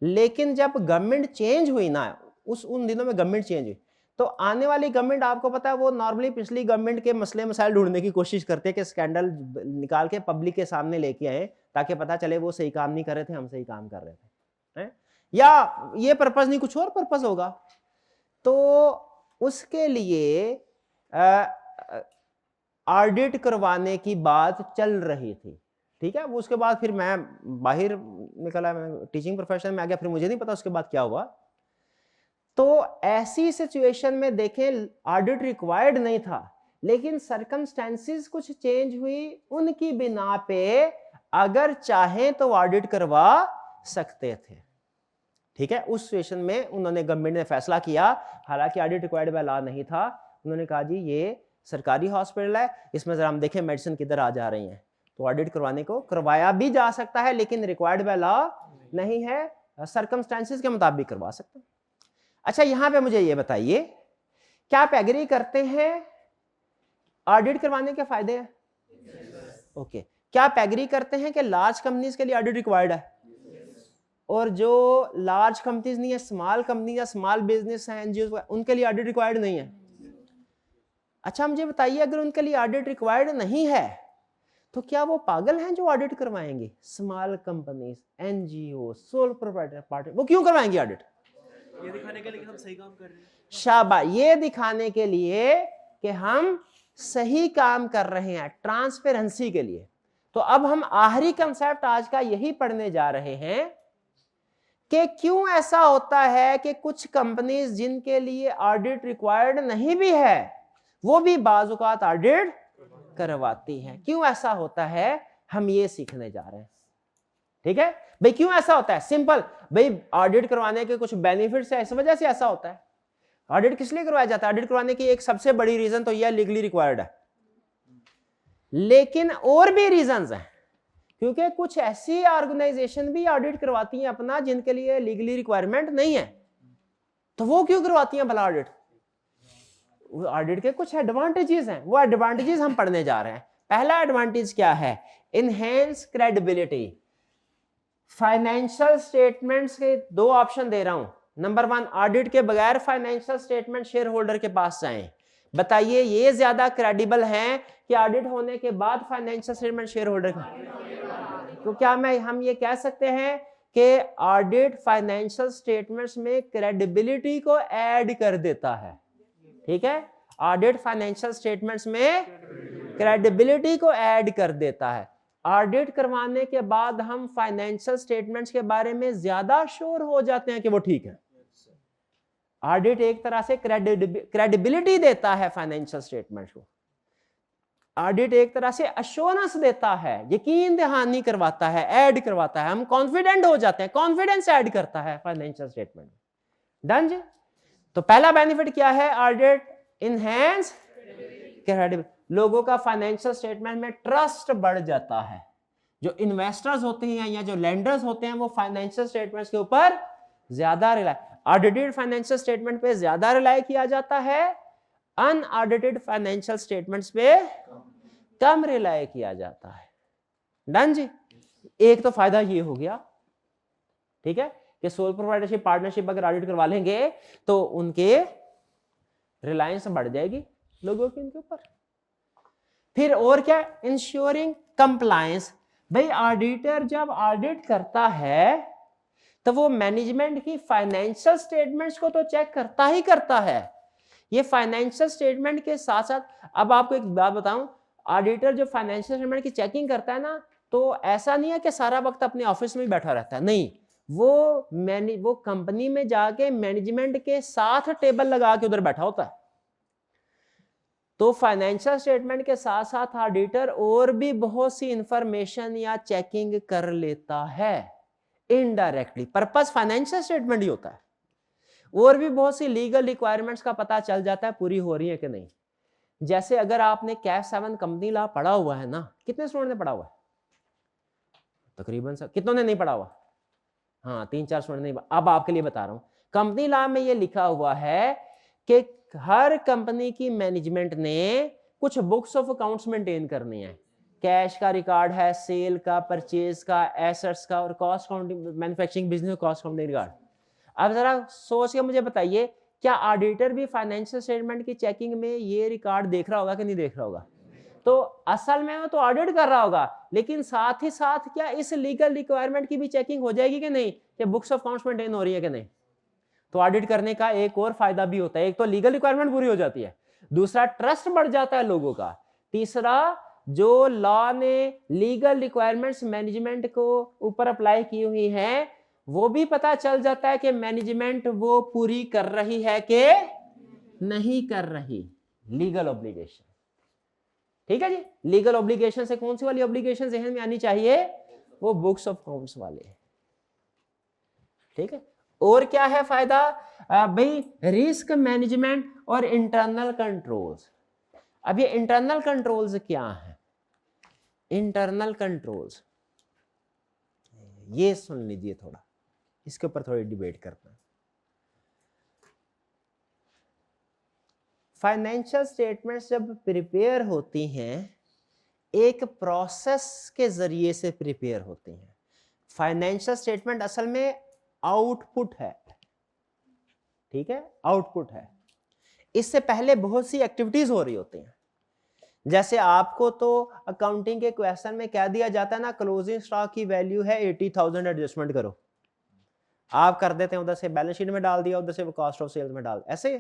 लेकिन जब गवर्नमेंट चेंज हुई ना, उन दिनों में गवर्नमेंट चेंज हुई, तो आने वाली गवर्नमेंट आपको पता है वो नॉर्मली पिछली गवर्नमेंट के मसले मसाइल ढूंढने की कोशिश करते हैं कि स्कैंडल निकाल के पब्लिक के सामने लेके आए, ताकि पता चले वो सही काम नहीं कर रहे थे, हम सही काम कर रहे थे, है? या ये पर्पस नहीं, कुछ और पर्पस होगा। तो उसके लिए ऑडिट करवाने की बात चल रही थी, ठीक है। वो उसके बाद फिर मैं बाहर निकला, मैं टीचिंग प्रोफेशन में आ गया, फिर मुझे नहीं पता उसके बाद क्या हुआ। तो ऐसी सिचुएशन में देखें, ऑडिट रिक्वायर्ड नहीं था, लेकिन सर्कमस्टेंसेस कुछ चेंज हुई, उनकी बिना पे अगर चाहें तो ऑडिट करवा सकते थे, ठीक है। उस सिचुएशन में उन्होंने, गवर्नमेंट ने फैसला किया, हालांकि ऑडिट रिक्वायर्ड बाय लॉ नहीं था, उन्होंने कहा जी ये सरकारी हॉस्पिटल है, इसमें जरा हम देखें मेडिसिन किधर आ जा रही हैं, तो ऑडिट करवाने को करवाया भी जा सकता है, लेकिन रिक्वायर्ड बाय लॉ नहीं है, सर्कमस्टेंसेस के मुताबिक करवा सकते हैं। अच्छा, यहां पे मुझे ये बताइए, क्या आप एग्री करते हैं ऑडिट करवाने के फायदे हैं? ओके। क्या आप एग्री करते हैं कि लार्ज कंपनीज के लिए ऑडिट रिक्वायर्ड है, और जो लार्ज कंपनीज नहीं है, स्मॉल कंपनी या स्मॉल बिजनेस है, एनजीओ, उनके लिए ऑडिट रिक्वायर्ड नहीं है? अच्छा, मुझे बताइए, अगर उनके लिए ऑडिट रिक्वायर्ड नहीं है तो क्या वो पागल हैं जो ऑडिट करवाएंगे? Small companies, NGO, sole proprietor party, वो क्यों करवाएंगे ऑडिट? ये दिखाने के लिए कि हम सही काम कर रहे हैं। शाबाश, ये दिखाने के लिए कि हम सही काम कर रहे हैं, ट्रांसपेरेंसी के लिए। तो अब हम आखिरी कंसेप्ट आज का यही पढ़ने जा रहे हैं कि क्यों ऐसा होता है कि कुछ कंपनीज जिनके लिए ऑडिट रिक्वायर्ड नहीं भी है, वो भी बाज़ औक़ात ऑडिट करवाती हैं। क्यों ऐसा होता है, हम ये सीखने जा रहे हैं, ठीक है भाई। क्यों ऐसा होता है? सिंपल भाई, ऑडिट करवाने के कुछ बेनिफिट्स है, इस वजह से ऐसा होता है। ऑडिट किस लिए करवाया जाता है? ऑडिट करवाने की एक सबसे बड़ी रीजन तो यह लीगली रिक्वायर्ड है, लेकिन और भी रीजंस हैं, क्योंकि कुछ ऐसी ऑर्गेनाइजेशन भी ऑडिट करवाती हैं अपना जिनके लिए लीगली रिक्वायरमेंट नहीं है। तो वो क्यों करवाती हैं भला ऑडिट? ऑडिट के कुछ एडवांटेजेस हैं, वो एडवांटेजेस हम पढ़ने जा रहे हैं। पहला एडवांटेज क्या है? Enhance credibility. फाइनेंशियल स्टेटमेंट्स के दो ऑप्शन दे रहा हूं। नंबर 1, ऑडिट के बगैर फाइनेंशियल स्टेटमेंट शेयर होल्डर के पास जाएं। बताइए ये ज्यादा क्रेडिबल हैं कि ऑडिट होने के बाद फाइनेंशियल स्टेटमेंट शेयर होल्डर का? तो क्या हम ये कह सकते हैं कि ऑडिट फाइनेंशियल स्टेटमेंट्स में क्रेडिबिलिटी को ऐड कर देता है, ठीक है। ऑडिट फाइनेंशियल स्टेटमेंट्स में क्रेडिबिलिटी को ऐड कर देता है। ऑडिट करवाने के बाद हम फाइनेंशियल स्टेटमेंट्स के बारे में ज्यादा श्योर हो जाते हैं कि वो ठीक है। ऑडिट एक तरह से क्रेडिबिलिटी देता है फाइनेंशियल स्टेटमेंट्स को। ऑडिट एक तरह से अश्योरेंस देता है, यकीन दहानी करवाता है, ऐड करवाता है, हम कॉन्फिडेंट हो जाते हैं, कॉन्फिडेंस ऐड करता है फाइनेंशियल स्टेटमेंट। डन जी। तो पहला बेनिफिट क्या है? Audit enhance credibility. लोगों का फाइनेंशियल स्टेटमेंट में ट्रस्ट बढ़ जाता है। जो इन्वेस्टर्स होते हैं या जो लेंडर्स होते हैं वो फाइनेंशियल स्टेटमेंट्स के ऊपर ज्यादा रिलाय, ऑडिटेड फाइनेंशियल स्टेटमेंट पे ज्यादा रिलाय किया जाता है, अनऑडिटेड फाइनेंशियल स्टेटमेंट्स पे कम रिलाय किया जाता है। डन जी। एक तो फायदा ये हो गया, ठीक है, कि सोल प्रोप्राइटरशिप पार्टनरशिप अगर ऑडिट करवा लेंगे तो उनके रिलायंस बढ़ जाएगी लोगों की उनके ऊपर। फिर और क्या? Ensuring compliance. भाई ऑडिटर जब ऑडिट करता है तो वो मैनेजमेंट की फाइनेंशियल स्टेटमेंट्स को तो चेक करता ही करता है। ये फाइनेंशियल स्टेटमेंट के साथ साथ, अब आपको एक बात बताऊं, ऑडिटर जो फाइनेंशियल स्टेटमेंट की चेकिंग करता है ना, तो ऐसा नहीं है कि सारा वक्त अपने ऑफिस में ही बैठा रहता है, नहीं, वो कंपनी में जाके मैनेजमेंट के साथ टेबल लगा के उधर बैठा होता है। तो फाइनेंशियल स्टेटमेंट के साथ साथ ऑडिटर और भी बहुत सी इंफॉर्मेशन या चेकिंग कर लेता है इनडायरेक्टली। पर्पस फाइनेंशियल स्टेटमेंट ही होता है। और भी बहुत सी लीगल रिक्वायरमेंट्स का पता चल जाता है पूरी हो रही है कि नहीं। जैसे अगर आपने कैफ 7 कंपनी लॉ पढ़ा हुआ है ना, कितने स्टूडेंट ने पढ़ा हुआ है? तकरीबन सब। कितनों ने नहीं पढ़ा हुआ? हाँ, 3-4 स्टूडेंट नहीं। अब आपके लिए बता रहा हूं, कंपनी लॉ में ये लिखा हुआ है कि हर कंपनी की मैनेजमेंट ने कुछ बुक्स ऑफ अकाउंट्स मेंटेन करनी है। कैश का रिकॉर्ड है, सेल का, परचेज का, एसेट्स का, और cost counting, manufacturing business cost counting record. अब जरा सोच के मुझे बताइए, क्या ऑडिटर भी फाइनेंशियल स्टेटमेंट की चेकिंग में ये रिकॉर्ड देख रहा होगा कि नहीं देख रहा होगा? तो असल में वो तो ऑडिट कर रहा होगा, लेकिन साथ ही साथ क्या इस लीगल रिक्वायरमेंट की भी चेकिंग हो जाएगी कि नहीं, कि बुक्स ऑफ अकाउंट्स मेंटेन हो रही है कि नहीं? तो ऑडिट करने का एक और फायदा भी होता है, एक तो लीगल रिक्वायरमेंट पूरी हो जाती है, दूसरा ट्रस्ट बढ़ जाता है लोगों का, तीसरा जो लॉ ने लीगल रिक्वायरमेंट्स मैनेजमेंट को ऊपर अप्लाई की हुई हैं वो भी पता चल जाता है कि मैनेजमेंट वो पूरी कर रही है कि नहीं कर रही। लीगल ऑब्लिगेशन, ठीक है जी। लीगल ऑब्लिगेशन से कौन सी वाली ऑब्लिगेशन जहन में आनी चाहिए? वो बुक्स ऑफ अकाउंट्स वाले, ठीक है। और क्या है फायदा भाई? रिस्क मैनेजमेंट और इंटरनल कंट्रोल्स। अब ये इंटरनल कंट्रोल्स क्या है? इंटरनल कंट्रोल्स ये सुन लीजिए, थोड़ा इसके ऊपर थोड़ी डिबेट करते हैं। फाइनेंशियल स्टेटमेंट्स जब प्रिपेयर होती हैं, एक प्रोसेस के जरिए से प्रिपेयर होती हैं। फाइनेंशियल स्टेटमेंट असल में आउटपुट है, ठीक है, आउटपुट है। इससे पहले बहुत सी एक्टिविटीज हो रही होती हैं। जैसे आपको तो अकाउंटिंग के क्वेश्चन में क्या दिया जाता है ना, क्लोजिंग स्टॉक की वैल्यू है 80,000, एडजस्टमेंट करो। आप कर देते हैं, उधर से बैलेंस शीट में डाल दिया, उधर से कॉस्ट ऑफ सेल्स में डाल, ऐसे।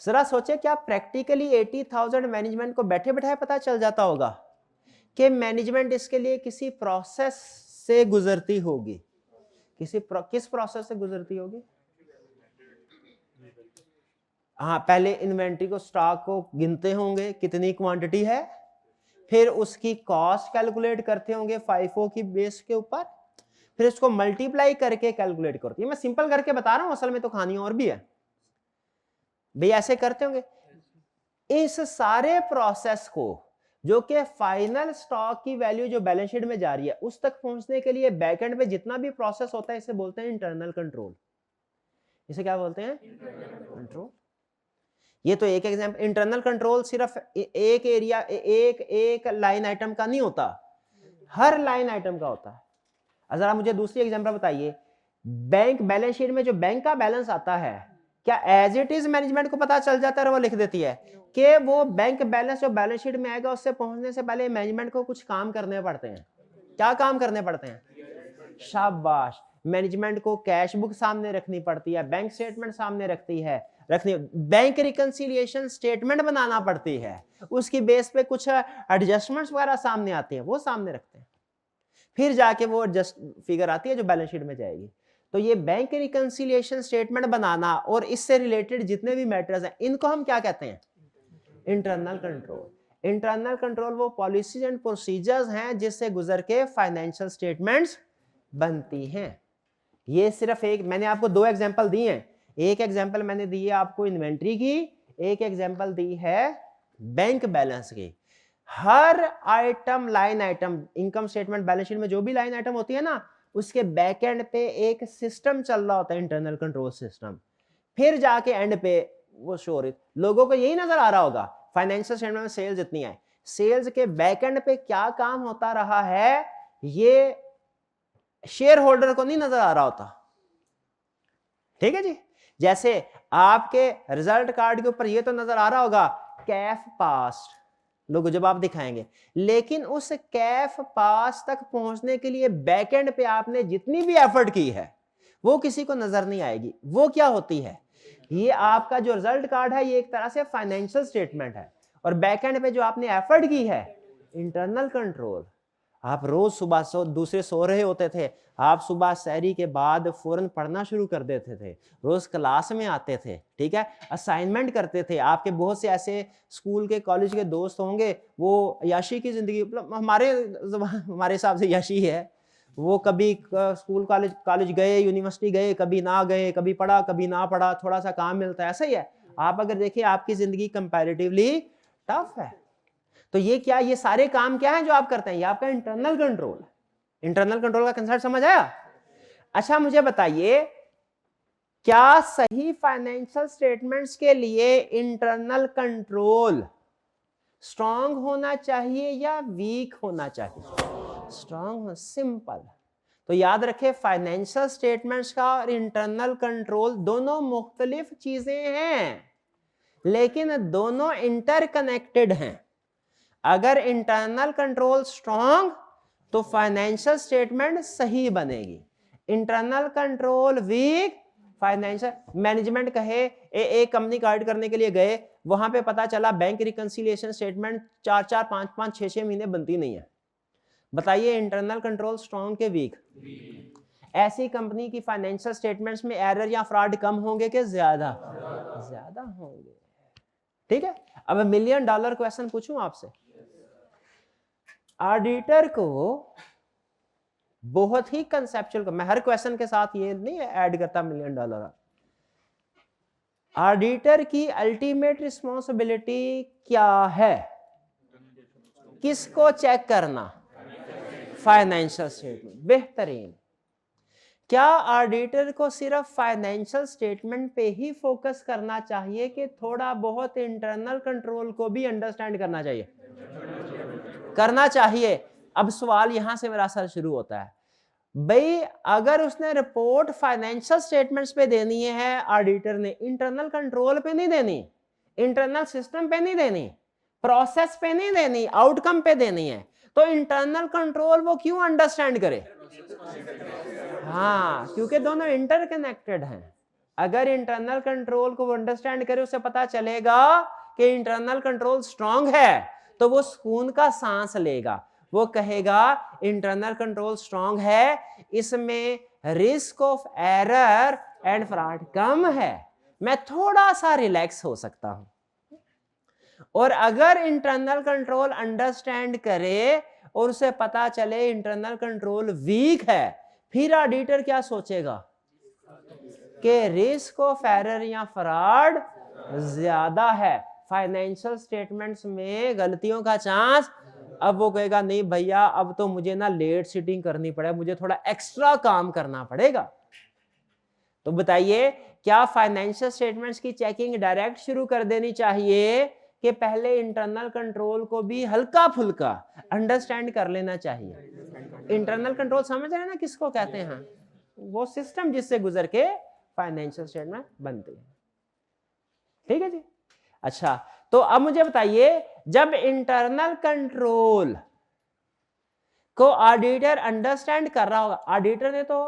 जरा सोचे क्या प्रैक्टिकली 80,000 मैनेजमेंट को बैठे बैठाए पता चल जाता होगा कि मैनेजमेंट इसके लिए किसी प्रोसेस से गुजरती होगी? किस प्रोसेस से गुजरती होगी? हाँ, पहले इन्वेंट्री को, स्टॉक को गिनते होंगे कितनी क्वांटिटी है, फिर उसकी कॉस्ट कैलकुलेट करते होंगे FIFO की बेस के ऊपर, फिर इसको मल्टीप्लाई करके कैलकुलेट करते हैं। मैं सिंपल करके बता रहा हूं, असल में तो कहानी और भी है भाई, ऐसे करते होंगे। इस सारे प्रोसेस को, जो कि फाइनल स्टॉक की वैल्यू जो बैलेंस शीट में जा रही है, उस तक पहुंचने के लिए बैकएंड पे जितना भी प्रोसेस होता है, इसे बोलते हैं इंटरनल कंट्रोल। इसे क्या बोलते हैं? कंट्रोल। ये तो एक एग्जांपल। इंटरनल कंट्रोल सिर्फ एक एरिया, एक लाइन आइटम का नहीं होता, हर लाइन आइटम का होता है। जरा मुझे दूसरी एग्जांपल बताइए। बैंक बैलेंस शीट में जो बैंक का बैलेंस आता है, क्या एज इट इज मैनेजमेंट को पता चल जाता है और वो लिख देती है कि वो बैंक बैलेंस जो बैलेंस शीट में आएगा, उससे पहुंचने से पहले मैनेजमेंट को कुछ काम करने पड़ते हैं? क्या काम करने पड़ते हैं? शाबाश। मैनेजमेंट को कैश बुक सामने रखनी पड़ती है, बैंक स्टेटमेंट सामने रखनी, बैंक रिकंसिलिएशन स्टेटमेंट बनाना पड़ती है, उसकी बेस पे कुछ एडजस्टमेंट्स वगैरह सामने आते हैं, वो सामने रखते हैं, फिर जाके वो एडजस्ट फिगर आती है जो बैलेंस शीट में जाएगी। तो ये बैंक रिकंसिलिएशन स्टेटमेंट बनाना और इससे रिलेटेड जितने भी मैटर्स हैं, इनको हम क्या कहते हैं? Internal control. इंटरनल कंट्रोल वो पॉलिसीज एंड प्रोसीजर्स हैं जिससे गुजर के फाइनेंशियल स्टेटमेंट्स बनती हैं। ये सिर्फ एक, मैंने आपको 2 एग्जांपल दिए हैं। एक एग्जांपल मैंने दी है आपको इन्वेंट्री की, एक एग्जांपल दी है बैंक बैलेंस की। हर item, line item, income statement, balance sheet में जो भी लाइन आइटम होती है ना, उसके बैक एंड पे एक सिस्टम चल रहा होता है, इंटरनल कंट्रोल सिस्टम। फिर जाके एंड पे वो शो रही, लोगों को यही नजर आ रहा होगा फाइनेंशियल स्टेटमेंट में सेल्स इतनी है, सेल्स के बैक एंड पे क्या काम होता रहा है, ये शेयर होल्डर को नहीं नजर आ रहा होता। ठीक है जी। जैसे आपके रिजल्ट कार्ड के ऊपर ये तो नजर आ रहा होगा कैफ पास, लोग जवाब दिखाएंगे, लेकिन उस कैफ पास तक पहुंचने के लिए बैकएंड पे आपने जितनी भी एफर्ट की है वो किसी को नजर नहीं आएगी। वो क्या होती है? ये आपका जो रिजल्ट कार्ड है, ये एक तरह से फाइनेंशियल स्टेटमेंट है, और बैकएंड पे जो आपने एफर्ट की है, इंटरनल कंट्रोल। आप रोज सुबह दूसरे सो रहे होते थे, आप सुबह सहरी के बाद फौरन पढ़ना शुरू कर देते थे, रोज क्लास में आते थे, ठीक है, असाइनमेंट करते थे। आपके बहुत से ऐसे स्कूल के, कॉलेज के दोस्त होंगे, वो याशी की जिंदगी, हमारे हिसाब से याशी है, वो कभी स्कूल कॉलेज गए, यूनिवर्सिटी गए, कभी ना गए, कभी पढ़ा कभी ना पढ़ा, थोड़ा सा काम मिलता है, ऐसा ही है। आप अगर देखिए आपकी जिंदगी कंपैरेटिवली टफ है। तो ये क्या, ये सारे काम क्या है जो आप करते हैं, ये आपका इंटरनल कंट्रोल। इंटरनल कंट्रोल का कंसेप्ट समझ आया? अच्छा मुझे बताइए, क्या सही फाइनेंशियल स्टेटमेंट्स के लिए इंटरनल कंट्रोल स्ट्रांग होना चाहिए या वीक होना चाहिए? स्ट्रांग। सिंपल। तो याद रखें, फाइनेंशियल स्टेटमेंट्स का और इंटरनल कंट्रोल दोनों मुख्तलिफ चीजें हैं, लेकिन दोनों इंटरकनेक्टेड हैं। अगर इंटरनल कंट्रोल स्ट्रांग तो फाइनेंशियल स्टेटमेंट सही बनेगी, internal control weak financial. Management कहे एक कंपनी का ऑडिट करने के लिए गए, वहां पे पता चला बैंक रिकंसिलिएशन स्टेटमेंट 4-4, 5-5, 6-6 महीने बनती नहीं है। बताइए इंटरनल कंट्रोल स्ट्रांग के वीक? ऐसी कंपनी की फाइनेंशियल स्टेटमेंट्स में एरर या फ्रॉड कम होंगे कि ज्यादा? ज्यादा होंगे। ठीक है। अब $1 मिलियन क्वेश्चन पूछूं आपसे, ऑडिटर को बहुत ही कंसेप्चुअल, मैं हर क्वेश्चन के साथ ये नहीं ऐड करता $1 मिलियन। ऑडिटर की अल्टीमेट रिस्पॉन्सिबिलिटी क्या है? किसको चेक करना? Financial statement. बेहतरीन। क्या ऑडिटर को सिर्फ फाइनेंशियल स्टेटमेंट पे ही फोकस करना चाहिए कि थोड़ा बहुत इंटरनल कंट्रोल को भी अंडरस्टैंड करना चाहिए? करना चाहिए। अब सवाल यहां से मेरा सर शुरू होता है, भाई अगर उसने रिपोर्ट फाइनेंशियल स्टेटमेंट्स पे देनी है ऑडिटर ने, इंटरनल कंट्रोल पे नहीं देनी, इंटरनल सिस्टम पे नहीं देनी, प्रोसेस पे नहीं देनी, आउटकम पे देनी है, तो इंटरनल कंट्रोल वो क्यों अंडरस्टैंड करे? हाँ, क्योंकि दोनों इंटरकनेक्टेड हैं। अगर इंटरनल कंट्रोल को वो अंडरस्टैंड करे, उसे पता चलेगा कि इंटरनल कंट्रोल स्ट्रांग है, तो वो सुकून का सांस लेगा। वो कहेगा इंटरनल कंट्रोल स्ट्रांग है, इसमें risk of error and fraud कम है, मैं थोड़ा सा रिलैक्स हो सकता हूं। और अगर इंटरनल कंट्रोल अंडरस्टैंड करे और उसे पता चले इंटरनल कंट्रोल वीक है, फिर ऑडिटर क्या सोचेगा कि रिस्क ऑफ एरर या फ्रॉड ज्यादा है, फाइनेंशियल स्टेटमेंट्स में गलतियों का चांस। अब वो कहेगा नहीं भैया, अब तो मुझे ना लेट सीटिंग करनी पड़ेगा, मुझे थोड़ा एक्स्ट्रा काम करना पड़ेगा। तो बताइए, क्या फाइनेंशियल स्टेटमेंट्स की चेकिंग डायरेक्ट शुरू कर देनी चाहिए कि पहले इंटरनल कंट्रोल को भी हल्का फुल्का अंडरस्टैंड कर लेना चाहिए? इंटरनल कंट्रोल समझ रहे हैं ना किसको कहते हैं? वो सिस्टम जिससे गुजर के फाइनेंशियल स्टेटमेंट बनते हैं। ठीक है जी। अच्छा, तो अब मुझे बताइए, जब इंटरनल कंट्रोल को ऑडिटर अंडरस्टैंड कर रहा होगा, ऑडिटर ने तो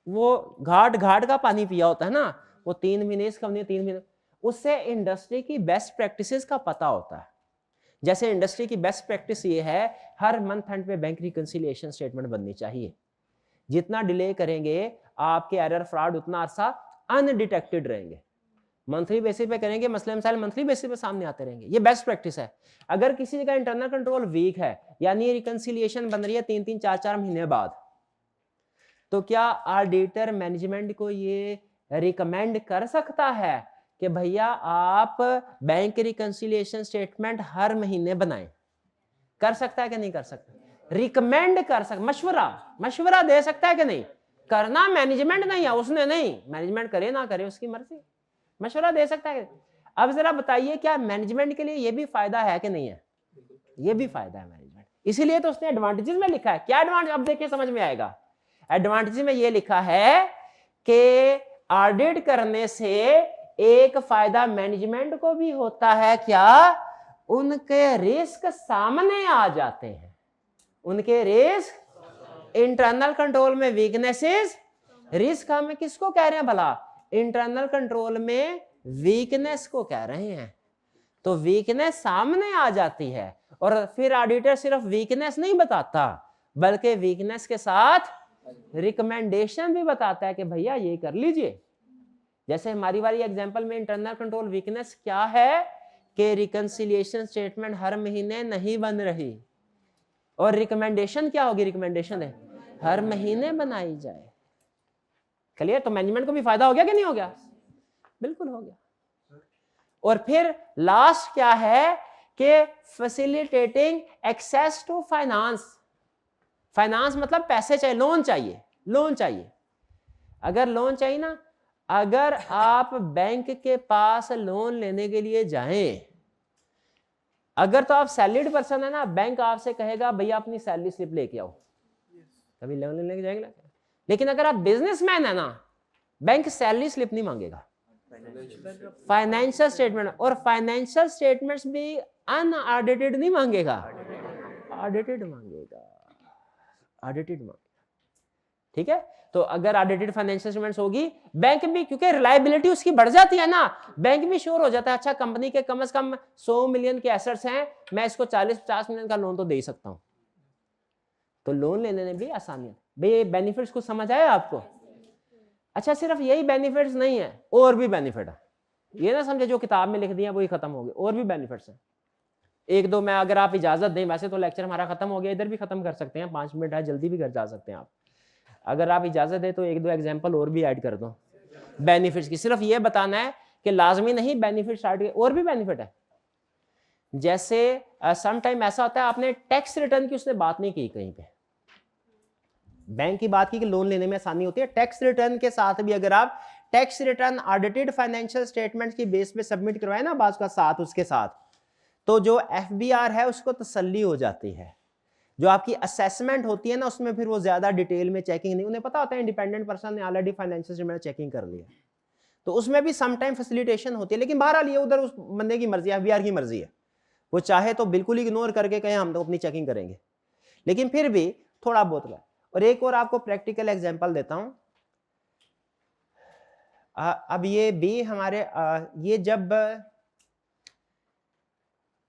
वो घाट घाट का पानी पिया होता है ना, वो 3 महीने इस कंपनी 3 महीने, उससे इंडस्ट्री की बेस्ट प्रैक्टिसेस का पता होता है। जैसे इंडस्ट्री की बेस्ट प्रैक्टिस ये है, हर मंथ एंड पे बैंक रिकंसिलिएशन स्टेटमेंट बननी चाहिए। जितना डिले करेंगे आपके एरर फ्रॉड उतना अरसा अनडिटेक्टेड रहेंगे। मंथली बेसिस पे करेंगे, मसले मसाइल मंथली बेसिस पे सामने आते रहेंगे। ये बेस्ट प्रैक्टिस है। अगर किसी जगह इंटरनल कंट्रोल वीक है, यानी रिकंसिलिएशन बन रही है 3-3, 4-4 महीने बाद, तो क्या ऑडिटर मैनेजमेंट को ये रिकमेंड कर सकता है कि भैया आप बैंक रिकंसिलिएशन स्टेटमेंट हर महीने बनाएं? कर सकता है कि नहीं कर सकता? रिकमेंड कर सकता, मशवरा दे सकता है कि नहीं? करना मैनेजमेंट नहीं है, उसने नहीं, मैनेजमेंट करे ना करे उसकी मर्जी, मशवरा दे सकता है। अब जरा बताइए, क्या मैनेजमेंट के लिए ये भी फायदा है कि नहीं है? ये भी फायदा है मैनेजमेंट, इसीलिए तो उसने एडवांटेजेस में लिखा है। क्या एडवांटेज, अब देखिए समझ में आएगा। एडवांटेज में ये लिखा है कि ऑडिट करने से एक फायदा मैनेजमेंट को भी होता है, क्या? उनके रिस्क सामने आ जाते हैं, उनके रिस्क। इंटरनल कंट्रोल में वीकनेसेस, रिस्क हमें किसको कह रहे हैं भला? इंटरनल कंट्रोल में वीकनेस को कह रहे हैं। तो वीकनेस सामने आ जाती है, और फिर ऑडिटर सिर्फ वीकनेस नहीं बताता, बल्कि वीकनेस के साथ रिकमेंडेशन भी बताता है कि भैया ये कर लीजिए। जैसे हमारी वाली एग्जांपल में इंटरनल कंट्रोल वीकनेस क्या है कि रिकंसिलिएशन स्टेटमेंट हर महीने नहीं बन रही, और रिकमेंडेशन क्या होगी? रिकमेंडेशन है हर महीने बनाई जाए। क्लियर? तो मैनेजमेंट को भी फायदा हो गया कि नहीं हो गया? बिल्कुल हो गया। और फिर लास्ट क्या है कि facilitating access to finance. Finance मतलब पैसे चाहिए, लोन चाहिए, लोन चाहिए। अगर लोन चाहिए ना, अगर आप बैंक के पास लोन लेने के लिए जाएं, अगर तो आप सैलरीड पर्सन है ना, बैंक आपसे कहेगा भैया अपनी सैलरी स्लिप लेके आओ, कभी लोन लेने जाएंगे ना। लेकिन अगर आप बिजनेसमैन है ना, बैंक सैलरी स्लिप नहीं मांगेगा, फाइनेंशियल स्टेटमेंट, और फाइनेंशियल स्टेटमेंट्स भी अनऑडिटेड नहीं मांगेगा, ऑडिटेड मांगेगा, ऑडिटेड मांगेगा। ठीक है, तो अगर ऑडिटेड फाइनेंशियल स्टेटमेंट्स होगी, बैंक भी, क्योंकि रिलायबिलिटी उसकी बढ़ जाती है ना, बैंक भी श्योर हो जाता है, अच्छा कंपनी के कम से कम 100 मिलियन के एसेट्स हैं, मैं इसको 40-50 मिलियन का लोन तो दे ही सकता हूं। तो लोन लेने में भी आसानी है। भाई बेनिफिट्स कुछ समझ आया आपको? अच्छा, सिर्फ यही बेनिफिट्स नहीं है, और भी बेनिफिट है। ये ना समझे जो किताब में लिख दिया वही खत्म हो गए, और भी बेनिफिट्स हैं। एक दो मैं, अगर आप इजाजत दें, वैसे तो लेक्चर हमारा खत्म हो गया, इधर भी खत्म कर सकते हैं, 5 मिनट है, जल्दी भी घर जा सकते हैं आप। अगर आप इजाजत दें तो एक दो एग्जांपल और भी ऐड कर दो बेनिफिट्स की। सिर्फ ये बताना है कि लाजमी नहीं बेनिफिट स्टार्ट, और भी बेनिफिट है। जैसे सम टाइम ऐसा होता है, आपने टैक्स रिटर्न की उसने बात नहीं की कहीं पे, बैंक की बात की कि लोन लेने में आसानी होती है, टैक्स रिटर्न के साथ भी अगर आप tax return audited financial statements की बेस पे सबमिट करवाए ना बात का साथ उसके साथ, तो जो एफबीआर है उसको तसल्ली हो जाती है। जो आपकी असेसमेंट होती है ना, उसमें फिर वो ज्यादा डिटेल में चेकिंग नहीं, उन्हें पता होता है इंडिपेंडेंट पर्सन ने ऑलरेडी फाइनेंशियल स्टेटमेंट चेकिंग कर लिया, तो उसमें भी सम टाइम फैसिलिटेशन होती है। लेकिन बहरहाल ये उधर उस बंदे की मर्जी है, एफबीआर की मर्जी है, वो चाहे तो बिल्कुल इग्नोर करके कहे हम तो अपनी चेकिंग करेंगे, लेकिन फिर भी थोड़ा बहुत है। और एक और आपको प्रैक्टिकल एग्जांपल देता हूं। अब ये भी हमारे ये जब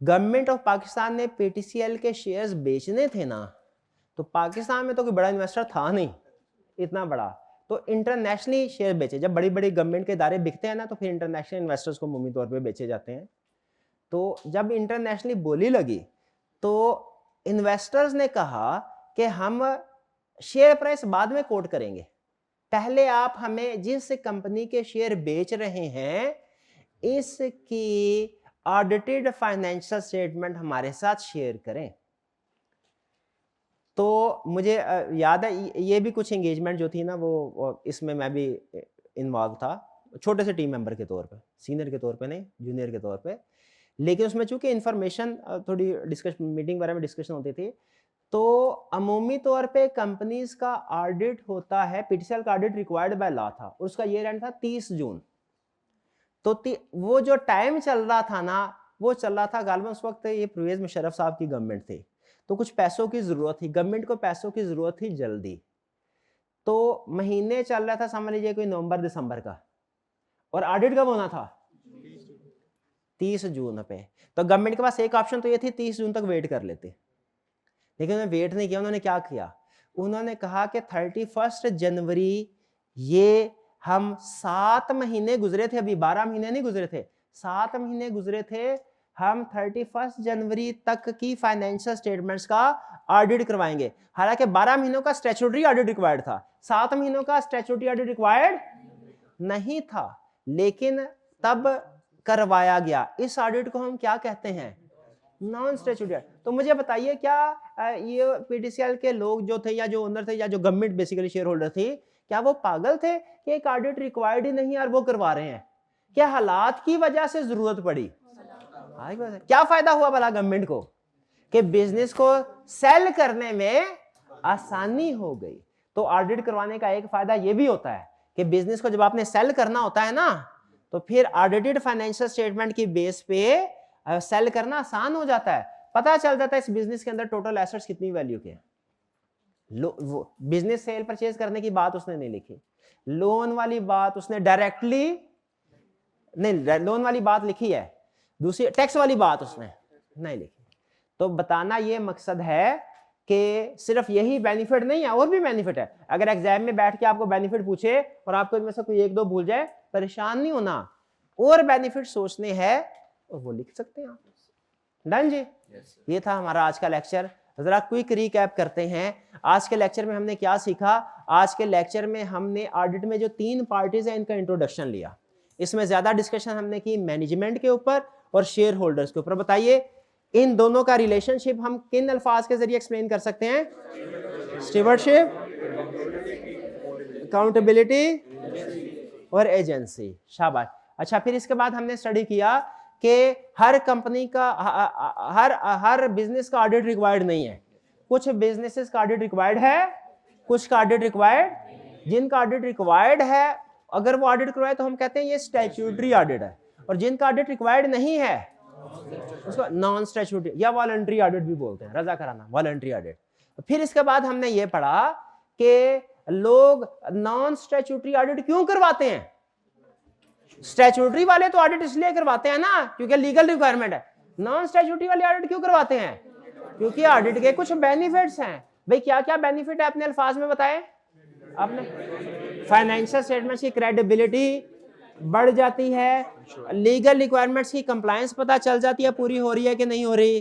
गवर्नमेंट ऑफ पाकिस्तान ने पीटीसीएल के शेयर्स बेचने थे ना, तो पाकिस्तान में तो कोई बड़ा इन्वेस्टर था नहीं इतना बड़ा, तो इंटरनेशनली शेयर बेचे। जब बड़ी बड़ी गवर्नमेंट के इदारे बिकते हैं ना, तो फिर इंटरनेशनल इन्वेस्टर्स को मुमकिन तौर पे बेचे जाते हैं। तो जब इंटरनेशनली बोली लगी, तो इन्वेस्टर्स ने कहा कि हम शेयर प्राइस बाद में कोट करेंगे, पहले आप हमें जिस कंपनी के शेयर बेच रहे हैं इसकी ऑडिटेड फाइनेंशियल स्टेटमेंट हमारे साथ शेयर करें। तो मुझे याद है ये भी कुछ एंगेजमेंट जो थी ना, वो इसमें मैं भी इन्वॉल्व था, छोटे से टीम मेंबर के तौर पे, सीनियर के तौर पे नहीं, जूनियर के तौर पे। लेकिन उसमें चूंकि इंफॉर्मेशन थोड़ी डिस्कशन, मीटिंग वगैरह में डिस्कशन होती थी, तो अमूमी तौर पे कंपनीज का ऑडिट होता है, पीटीसीएल का ऑडिट रिक्वायर्ड बाय लॉ था, और उसका ईयर एंड था 30 जून। तो वो जो टाइम चल रहा था ना, वो चल रहा था गालिबन उस वक्त ये परवेज मुशर्रफ साहब की गवर्नमेंट थी, तो कुछ पैसों की जरूरत थी, गवर्नमेंट को पैसों की जरूरत थी जल्दी। तो महीने चल रहा था, समझ लीजिए कोई नवंबर दिसंबर का, और ऑडिट कब होना था? 30 जून पे। तो गवर्नमेंट के पास एक ऑप्शन तो ये थी 30 जून तक वेट कर लेते, लेकिन उन्होंने वेट नहीं किया। उन्होंने क्या किया? उन्होंने कहा कि 31 जनवरी, ये हम 7 महीने गुजरे थे, अभी 12 महीने नहीं गुजरे थे, 7 महीने गुजरे थे, हम 31 जनवरी तक की फाइनेंशियल स्टेटमेंट्स का ऑडिट करवाएंगे। हालांकि 12 महीनों का स्टैट्यूटरी ऑडिट रिक्वायर्ड था, 7 महीनों का स्टैट्यूटरी ऑडिट रिक्वायर्ड नहीं था, लेकिन तब करवाया गया। इस ऑडिट को हम क्या कहते हैं? Non statutory. तो मुझे बताइए, क्या ये पीटीसीएल के लोग जो थे, या जो ओनर थे, या जो गवर्नमेंट बेसिकली शेयर होल्डर थी, क्या वो पागल थे कि एक ऑडिट रिक्वायर्ड ही नहीं और वो करवा रहे हैं? क्या हालात की वजह से जरूरत पड़ी? क्या फायदा हुआ भला गवर्नमेंट को कि बिजनेस को सेल करने में आसानी हो गई। तो ऑडिट करवाने का एक फायदा ये भी होता है कि बिजनेस को जब आपने सेल करना होता है ना, तो फिर ऑडिटेड फाइनेंशियल स्टेटमेंट की बेस पे सेल करना आसान हो जाता है। पता चल जाता है इस बिजनेस के अंदर टोटल एसेट्स कितनी वैल्यू के हैं। बिजनेस सेल परचेज करने की बात उसने नहीं लिखी, लोन वाली बात उसने डायरेक्टली नहीं, लोन वाली बात लिखी है, दूसरी टैक्स वाली बात उसने नहीं लिखी। तो बताना ये मकसद है कि सिर्फ यही बेनिफिट नहीं है, और भी बेनिफिट है। अगर एग्जाम में बैठ के आपको बेनिफिट पूछे और आपको इनमें से कोई एक दो भूल जाए, परेशान नहीं होना, और बेनिफिट सोचने हैं और वो लिख सकते हैं आप। डन जी? ये था हमारा आज का लेक्चर। जरा क्विक रिकैप करते हैं। आज के लेक्चर में हमने क्या सीखा? आज के लेक्चर में हमने ऑडिट में जो 3 पार्टीज हैं इनका इंट्रोडक्शन लिया। इसमें ज्यादा डिस्कशन हमने की मैनेजमेंट के ऊपर और शेयर होल्डर्स के ऊपर। बताइए इन दोनों का रिलेशनशिप हम किन अल्फाज के जरिए एक्सप्लेन कर सकते हैं? स्टीवर्डशिप, अकाउंटेबिलिटी और एजेंसी। शाबाश। अच्छा, फिर इसके बाद हमने स्टडी किया कि हर कंपनी का हर बिजनेस का ऑडिट रिक्वायर्ड नहीं है। कुछ बिजनेसेस का ऑडिट रिक्वायर्ड है, कुछ का ऑडिट रिक्वायर्ड। जिनका ऑडिट रिक्वायर्ड है, अगर वो ऑडिट करवाए तो हम कहते हैं ये स्टैट्यूटरी ऑडिट है, और जिनका ऑडिट रिक्वायर्ड नहीं है उसको नॉन स्टैट्यूटरी या वॉलंटरी ऑडिट भी बोलते हैं, रजा कराना, वॉलंटरी ऑडिट। फिर इसके बाद हमने ये पढ़ा कि लोग नॉन स्टैट्यूटरी ऑडिट क्यों करवाते हैं। स्टैट्यूटरी वाले तो ऑडिट इसलिए करवाते हैं ना क्योंकि लीगल रिक्वायरमेंट है। नॉन स्टैट्यूटरी वाले ऑडिट क्यों करवाते हैं? क्योंकि ऑडिट के कुछ बेनिफिट्स हैं। भाई क्या क्या बेनिफिट है अपने अल्फाज में बताएं आपने? फाइनेंशियल स्टेटमेंट्स की क्रेडिबिलिटी बढ़ जाती है, लीगल रिक्वायरमेंट्स की कंप्लायंस पता चल जाती है पूरी हो रही है कि नहीं हो रही।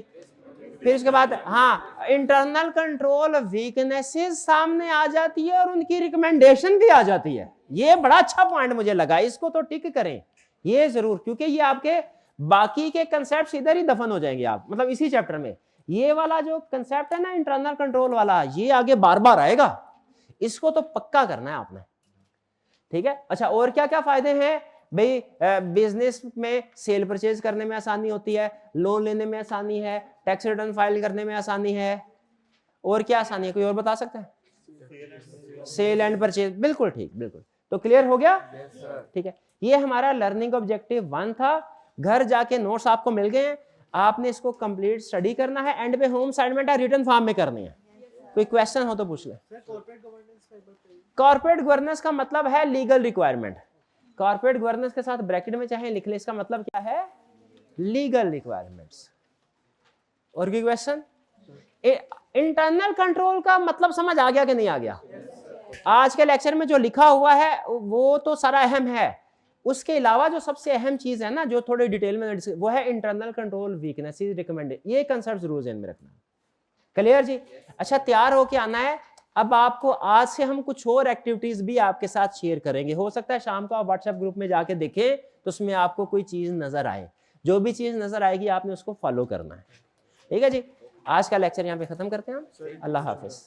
फिर उसके बाद हाँ, इंटरनल कंट्रोल वीकनेसेस सामने आ जाती है और उनकी रिकमेंडेशन भी आ जाती है। ये बड़ा अच्छा पॉइंट मुझे लगा, इसको तो टिक करें ये जरूर, क्योंकि ये आपके बाकी के कंसेप्ट इधर ही दफन हो जाएंगे आप, मतलब इसी चैप्टर में। ये वाला जो कंसेप्ट है ना इंटरनल कंट्रोल वाला, ये आगे बार बार आएगा, इसको तो पक्का करना है आपने, ठीक है। अच्छा, और क्या क्या फायदे हैं भाई? बिजनेस में सेल परचेज करने में आसानी होती है, लोन लेने में आसानी है, टैक्स रिटर्न फाइल करने में आसानी है, और क्या आसानी है? कोई और बता सकता है? सेल एंड परचेज, बिल्कुल ठीक, बिल्कुल। तो क्लियर हो गया? ठीक है, ये हमारा लर्निंग ऑब्जेक्टिव 1 था। घर जाके नोट्स आपको मिल गए हैं, आपने इसको कंप्लीट स्टडी करना है, एंड पे होम असाइनमेंट है रिटन फॉर्म में करनी है। कोई क्वेश्चन हो तो पूछ ले। कॉर्पोरेट गवर्नेंस का मतलब है लीगल रिक्वायरमेंट। कॉर्पोरेट गवर्नेंस के साथ ब्रैकेट में चाहे लिख ले, इसका मतलब क्या है? Legal requirements. और कोई क्वेश्चन? इंटरनल कंट्रोल का मतलब समझ आ गया कि नहीं आ गया? आज के लेक्चर में जो लिखा हुआ है वो तो सारा अहम है, उसके अलावा जो सबसे अहम चीज है ना, जो थोड़ी डिटेल में वो है इंटरनल कंट्रोल वीकनेसेस रिकमेंडेड। ये कंसेप्ट जरूर ध्यान में रखना। क्लियर जी? अच्छा, तैयार होके आना है। अब आपको आज से हम कुछ और एक्टिविटीज भी आपके साथ शेयर करेंगे। हो सकता है शाम को आप व्हाट्सएप ग्रुप में जाके देखें तो उसमें आपको कोई चीज नजर आए। जो भी चीज नजर आएगी आपने उसको फॉलो करना है, ठीक है जी। आज का लेक्चर यहाँ पे खत्म करते हैं हम। अल्लाह हाफिज।